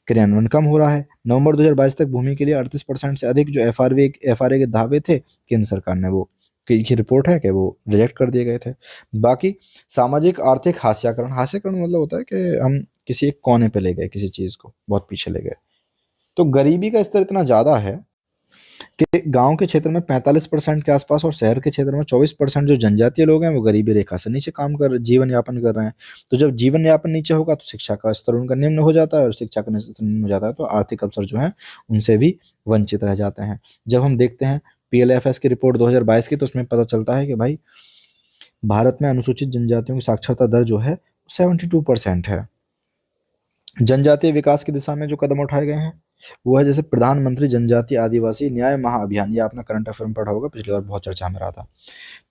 क्रियान्वयन कम हो रहा है। नवंबर 2022 तक भूमि के लिए 38% से अधिक जो एफआरए के दावे थे, केंद्र सरकार ने वो की रिपोर्ट है कि वो रिजेक्ट कर दिए गए थे। बाकी सामाजिक आर्थिक हास्याकरण, हास्याकरण मतलब होता है कि हम किसी एक कोने पे ले गए किसी चीज़ को, बहुत पीछे ले गए। तो गरीबी का स्तर इतना ज़्यादा है कि गाँव के क्षेत्र में 45% के आसपास और शहर के क्षेत्र में 24% जो जनजातीय लोग हैं, वो गरीबी रेखा से नीचे जीवन यापन कर रहे हैं। तो जब जीवन यापन नीचे होगा, तो शिक्षा का स्तर उनका निम्न हो जाता है और शिक्षा का स्तर निम्न हो जाता है, तो आर्थिक अवसर जो हैं, उनसे भी वंचित रह जाते हैं। जब हम देखते हैं पीएलएफएस की रिपोर्ट 2022 की, तो उसमें पता चलता है कि भाई भारत में अनुसूचित जनजातियों की साक्षरता दर जो है 72% है। जनजातीय विकास की दिशा में जो कदम उठाए गए हैं, वो है जैसे प्रधानमंत्री जनजातीय आदिवासी न्याय महाअभियान। ये आपने करंट अफेयर में पढ़ा होगा, पिछली बार बहुत चर्चा में रहा था।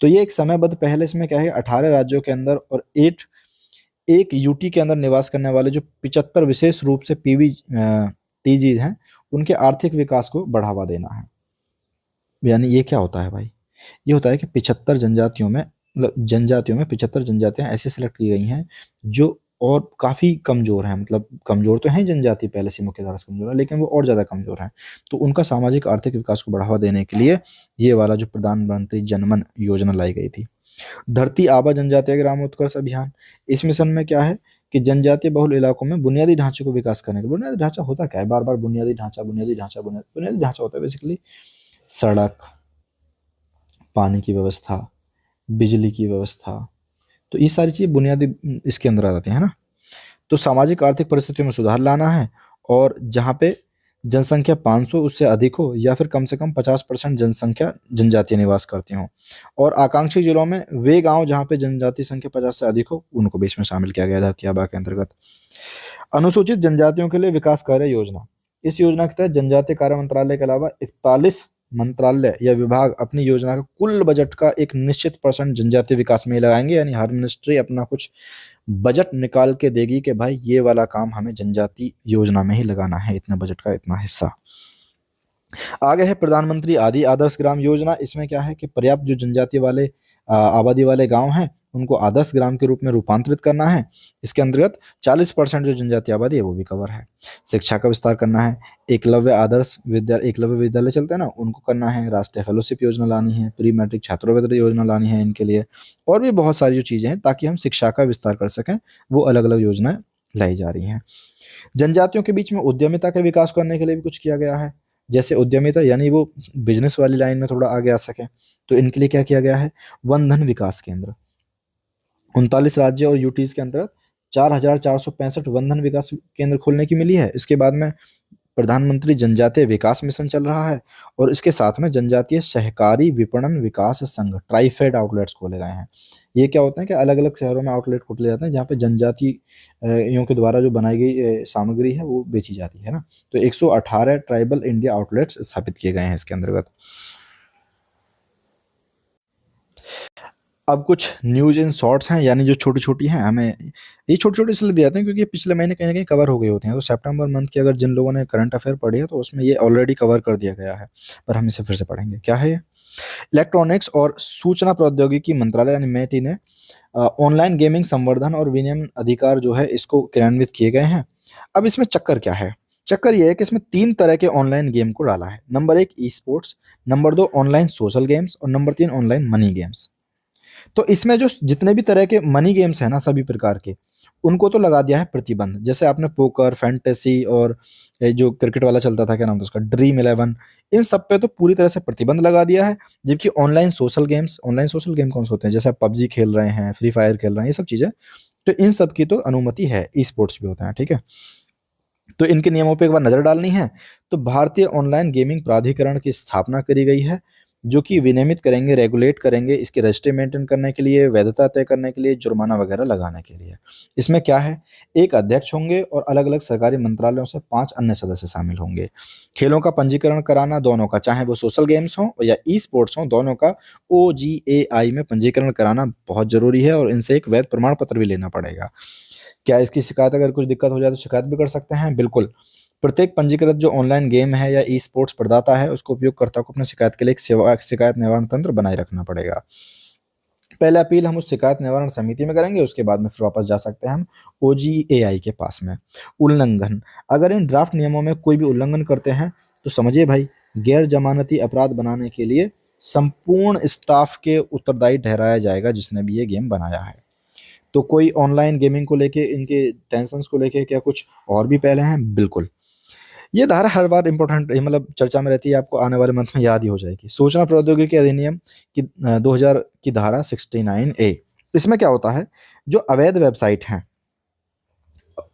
तो ये एक समयबद्ध पहल है, इसमें क्या है 18 राज्यों के अंदर और एक यूटी के अंदर निवास करने वाले जो 75 विशेष रूप से टीजीज हैं, उनके आर्थिक विकास को बढ़ावा देना है। यानी ये क्या होता है भाई, ये होता है कि 75 जनजातियों में, मतलब जनजातियों में 75 जनजातियां ऐसे सेलेक्ट की गई हैं जो और काफ़ी कमज़ोर हैं, मतलब कमज़ोर तो हैं जनजाति पहले से मुख्य धारा से कमज़ोर है, लेकिन वो और ज़्यादा कमज़ोर हैं। तो उनका सामाजिक आर्थिक विकास को बढ़ावा देने के लिए ये वाला जो प्रधानमंत्री जनमन योजना लाई गई थी। धरती आबा जनजातीय ग्राम उत्कर्ष अभियान, इस मिशन में क्या है कि जनजातीय बहुल इलाकों में बुनियादी ढांचे को विकास करने का। बुनियादी ढांचा होता क्या है, बार बार बुनियादी ढांचा बुनियादी ढांचा बुनियादी ढांचा होता है बेसिकली सड़क, पानी की व्यवस्था, बिजली की व्यवस्था, तो ये सारी चीज़ें बुनियादी इसके अंदर आ जाती हैं, है ना। तो सामाजिक आर्थिक परिस्थितियों में सुधार लाना है, और जहाँ पे जनसंख्या 500 उससे अधिक हो, या फिर कम से कम 50% जनसंख्या जनजातीय निवास करती हों, और आकांक्षी जिलों में वे गांव जहाँ पे जनजाति संख्या 50 से अधिक हो, उनको भी इसमें शामिल किया गया धरती आबा के अंतर्गत। अनुसूचित जनजातियों के लिए विकास कार्य योजना, इस योजना के तहत जनजातीय कार्य मंत्रालय के अलावा 41 मंत्रालय या विभाग अपनी योजना का कुल बजट का एक निश्चित % जनजातीय विकास में ही लगाएंगे। यानी हर मिनिस्ट्री अपना कुछ बजट निकाल के देगी कि भाई ये वाला काम हमें जनजाति योजना में ही लगाना है, इतना बजट का इतना हिस्सा। आगे है प्रधानमंत्री आदि आदर्श ग्राम योजना। इसमें क्या है कि पर्याप्त जो जनजाति वाले आबादी वाले गांव हैं, उनको आदर्श ग्राम के रूप में रूपांतरित करना है। इसके अंतर्गत 40% जो जनजाति आबादी है वो भी कवर है। शिक्षा का विस्तार करना है, एकलव्य विद्यालय चलते हैं ना, उनको करना है। राष्ट्रीय फेलोशिप योजना लानी है, प्री मैट्रिक छात्रवृत्ति योजना लानी है इनके लिए, और भी बहुत सारी जो चीज़ें हैं ताकि हम शिक्षा का विस्तार कर सकें, वो अलग अलग योजनाएं लाई जा रही हैं। जनजातियों के बीच में उद्यमिता के विकास करने के लिए भी कुछ किया गया है। जैसे उद्यमिता यानी वो बिजनेस वाली लाइन में थोड़ा आगे आ सके, तो इनके लिए क्या किया गया है, वन धन विकास केंद्र 39 राज्य और यूटीज के अंतर्गत 4,465 वन धन विकास केंद्र खोलने की मिली है। इसके बाद में प्रधानमंत्री जनजातीय विकास मिशन चल रहा है, और इसके साथ में जनजातीय सहकारी विपणन विकास संघ ट्राइफेड आउटलेट्स खोले गए हैं। ये क्या होता है कि अलग अलग शहरों में आउटलेट खोले जाते हैं जहाँ पे जनजातियों के द्वारा जो बनाई गई सामग्री है वो बेची जाती है ना। तो 118 ट्राइबल इंडिया आउटलेट्स स्थापित किए गए हैं इसके अंतर्गत। अब कुछ न्यूज़ इन शॉर्ट्स हैं, यानी जो छोटी-छोटी हैं, हमें ये छोटे-छोटे इसलिए दिए जाते हैं क्योंकि पिछले महीने कहीं न कहीं कवर हो गए होते हैं। तो सितंबर मंथ की अगर जिन लोगों ने करंट अफेयर पढ़ी है, तो उसमें ये ऑलरेडी कवर कर दिया गया है, पर हम इसे फिर से पढ़ेंगे। क्या है ये? इलेक्ट्रॉनिक्स और सूचना प्रौद्योगिकी मंत्रालय यानी मैटी ने ऑनलाइन गेमिंग संवर्धन और विनियमन अधिकार जो है इसको क्रियान्वित किए गए हैं। अब इसमें चक्कर क्या है? चक्कर ये है कि इसमें 3 तरह के ऑनलाइन गेम को डाला है। Number 1 esports, number 2 online social games, और नंबर 3 ऑनलाइन मनी गेम्स। तो इसमें जो जितने भी तरह के मनी गेम्स हैं ना सभी प्रकार के, उनको तो लगा दिया है प्रतिबंध। जैसे आपने पोकर, फैंटेसी और ये जो क्रिकेट वाला चलता था, क्या नाम था उसका, ड्रीम 11, इन सब पे तो पूरी तरह से प्रतिबंध लगा दिया है। जबकि ऑनलाइन सोशल गेम कौन से होते हैं, जैसे आप पबजी खेल रहे हैं, फ्री फायर खेल रहे हैं, ये सब चीज़ें, तो इन सब की तो अनुमति है, ई स्पोर्ट्स भी होते हैं, ठीक है। तो इनके नियमों पे एक बार नजर डालनी है। तो भारतीय ऑनलाइन गेमिंग प्राधिकरण की स्थापना करी गई है, जो कि विनियमित करेंगे, रेगुलेट करेंगे इसके रजिस्ट्री मेंटेन करने के लिए, वैधता तय करने के लिए, जुर्माना वगैरह लगाने के लिए। इसमें क्या है, एक अध्यक्ष होंगे और अलग अलग सरकारी मंत्रालयों से 5 अन्य सदस्य शामिल होंगे। खेलों का पंजीकरण कराना दोनों का, चाहे वो सोशल गेम्स हो या ई स्पोर्ट्स हो, दोनों का OGAI में पंजीकरण कराना बहुत जरूरी है, और इनसे एक वैध प्रमाण पत्र भी लेना पड़ेगा। क्या इसकी शिकायत, अगर कुछ दिक्कत हो जाए तो शिकायत भी कर सकते हैं? बिल्कुल। प्रत्येक पंजीकृत जो ऑनलाइन गेम है या ई स्पोर्ट्स प्रदाता है, उसको उपयोगकर्ता को अपनी शिकायत के लिए एक शिकायत निवारण तंत्र बनाए रखना पड़ेगा। पहले अपील हम उस शिकायत निवारण समिति में करेंगे, उसके बाद में फिर वापस जा सकते हैं हम OGAI के पास में। उल्लंघन, अगर इन ड्राफ्ट नियमों में कोई भी उल्लंघन करते हैं तो समझिए भाई, गैर जमानती अपराध बनाने के लिए संपूर्ण स्टाफ के उत्तरदायी ठहराया जाएगा जिसने भी ये गेम बनाया है। तो कोई ऑनलाइन गेमिंग को लेके, इनके टेंशन्स को लेके क्या कुछ और भी पहले हैं? बिल्कुल। ये धारा हर बार इंपॉर्टेंट, मतलब चर्चा में रहती है, आपको आने वाले मंथ में याद ही हो जाएगी। सूचना प्रौद्योगिकी अधिनियम की 2000 की धारा 69A। इसमें क्या होता है, जो अवैध वेबसाइट हैं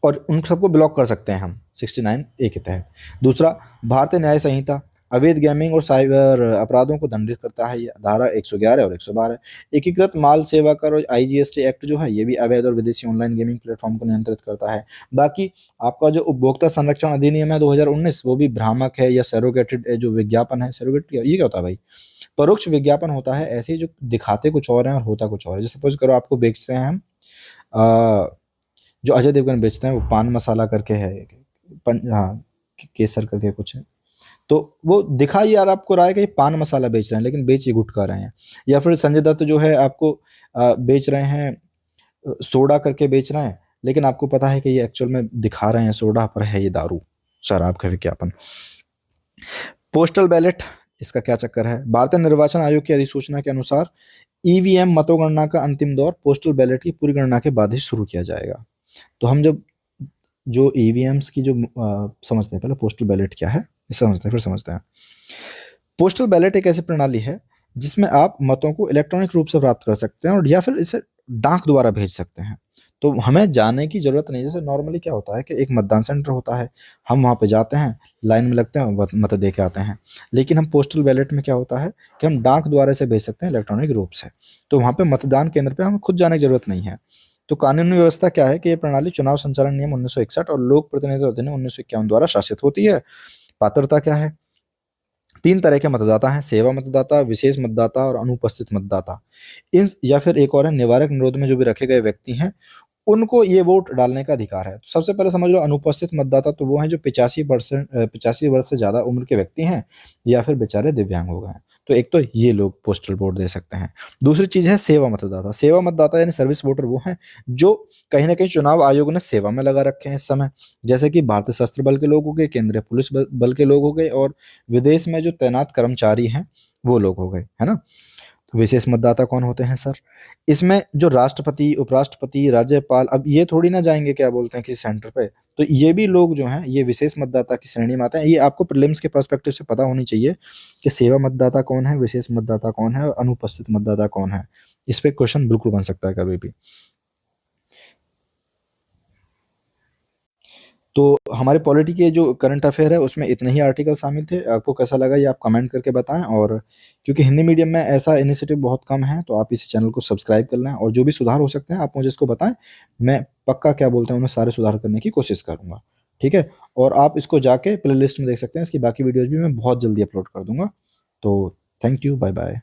और उन सबको ब्लॉक कर सकते हैं हम 69A के तहत। दूसरा, भारतीय न्याय संहिता अवैध गेमिंग और साइबर अपराधों को दंडित करता है, ये धारा 111 और 112। एकीकृत माल सेवा कर और IGST एक्ट जो है, ये भी अवैध और विदेशी ऑनलाइन गेमिंग प्लेटफॉर्म को नियंत्रित करता है। बाकी आपका जो उपभोक्ता संरक्षण अधिनियम है 2019, वो भी भ्रामक है या सैरोगेटेड जो विज्ञापन है, सैरोगेट ये क्या होता है भाई? परोक्ष विज्ञापन होता है, ऐसे जो दिखाते कुछ और हैं और होता कुछ और है। जैसे सपोज करो आपको बेचते हैं हम जो अजय देवगन बेचते हैं, वो पान मसाला करके है, हाँ, केसर करके कुछ है, तो वो दिखा यार आपको रहा है कि ये पान मसाला बेच रहे हैं, लेकिन बेच ये गुटखा रहे हैं। या फिर संजय दत्त जो है आपको बेच रहे हैं, सोडा करके बेच रहे हैं, लेकिन आपको पता है कि ये एक्चुअल में दिखा रहे हैं सोडा, पर है ये दारू, शराब का विज्ञापन। पोस्टल बैलेट, इसका क्या चक्कर है? भारतीय निर्वाचन आयोग की अधिसूचना के अनुसार EVM मतों का अंतिम दौर पोस्टल बैलेट की पूरी गणना के बाद ही शुरू किया जाएगा। तो हम जब जो EVMs की जो समझते हैं, पहले पोस्टल बैलेट क्या है समझते हैं, फिर समझते हैं। पोस्टल बैलेट एक ऐसी प्रणाली है जिसमें आप मतों को इलेक्ट्रॉनिक रूप से प्राप्त कर सकते हैं, और या फिर इसे डाक द्वारा भेज सकते हैं। तो हमें जाने की जरूरत नहीं। जैसे नॉर्मली क्या होता है कि एक मतदान सेंटर होता है, हम वहाँ पे जाते हैं, लाइन में लगते हैं, मत दे के आते हैं। लेकिन हम पोस्टल बैलेट में क्या होता है कि हम डाक द्वारा से भेज सकते हैं इलेक्ट्रॉनिक रूप से। तो वहाँ पे मतदान केंद्र पे हमें खुद जाने की जरूरत नहीं है। तो कानूनी व्यवस्था क्या है कि ये प्रणाली चुनाव संचालन नियम 1961 और लोक प्रतिनिधित्व अधिनियम 1951 द्वारा शासित होती है। पात्रता क्या है? 3 तरह के मतदाता हैं, सेवा मतदाता, विशेष मतदाता और अनुपस्थित मतदाता। इन या फिर एक और है, निवारक निरोध में जो भी रखे गए व्यक्ति हैं, उनको ये वोट डालने का अधिकार है। तो सबसे पहले समझ लो, अनुपस्थित मतदाता तो वो हैं जो 85 वर्ष से ज्यादा उम्र के व्यक्ति हैं, या फिर बेचारे दिव्यांग हो गए हैं। तो एक तो ये लोग पोस्टल वोट दे सकते हैं। दूसरी चीज है सेवा मतदाता। सेवा मतदाता यानी सर्विस वोटर वो हैं जो कहीं ना कहीं चुनाव आयोग ने सेवा में लगा रखे हैं इस समय। जैसे कि भारतीय सशस्त्र बल के लोग हो गए, केंद्रीय पुलिस बल के लोग हो गए, और विदेश में जो तैनात कर्मचारी हैं वो लोग हो गए, है ना। तो विशेष मतदाता कौन होते हैं सर? इसमें जो राष्ट्रपति, उपराष्ट्रपति, राज्यपाल, अब ये थोड़ी ना जाएंगे क्या बोलते हैं किसी सेंटर पे, तो ये भी लोग जो हैं ये विशेष मतदाता की श्रेणी में आते हैं। ये आपको प्रीलिम्स के पर्सपेक्टिव से पता होनी चाहिए कि सेवा मतदाता कौन है, विशेष मतदाता कौन है और अनुपस्थित मतदाता कौन है। इस पे क्वेश्चन बिल्कुल बन सकता है कभी भी। तो हमारे पॉलिटी के जो करंट अफेयर है उसमें इतने ही आर्टिकल शामिल थे। आपको कैसा लगा ये आप कमेंट करके बताएं, और क्योंकि हिंदी मीडियम में ऐसा इनिशिएटिव बहुत कम है, तो आप इस चैनल को सब्सक्राइब कर लें, और जो भी सुधार हो सकते हैं आप मुझे इसको बताएं। मैं पक्का क्या बोलते हैं उन्हें सारे सुधार करने की कोशिश करूंगा। ठीक है, और आप इसको जाके प्ले लिस्ट में देख सकते हैं, इसकी बाकी वीडियोज भी मैं बहुत जल्दी अपलोड कर दूंगा। तो थैंक यू, बाय बाय।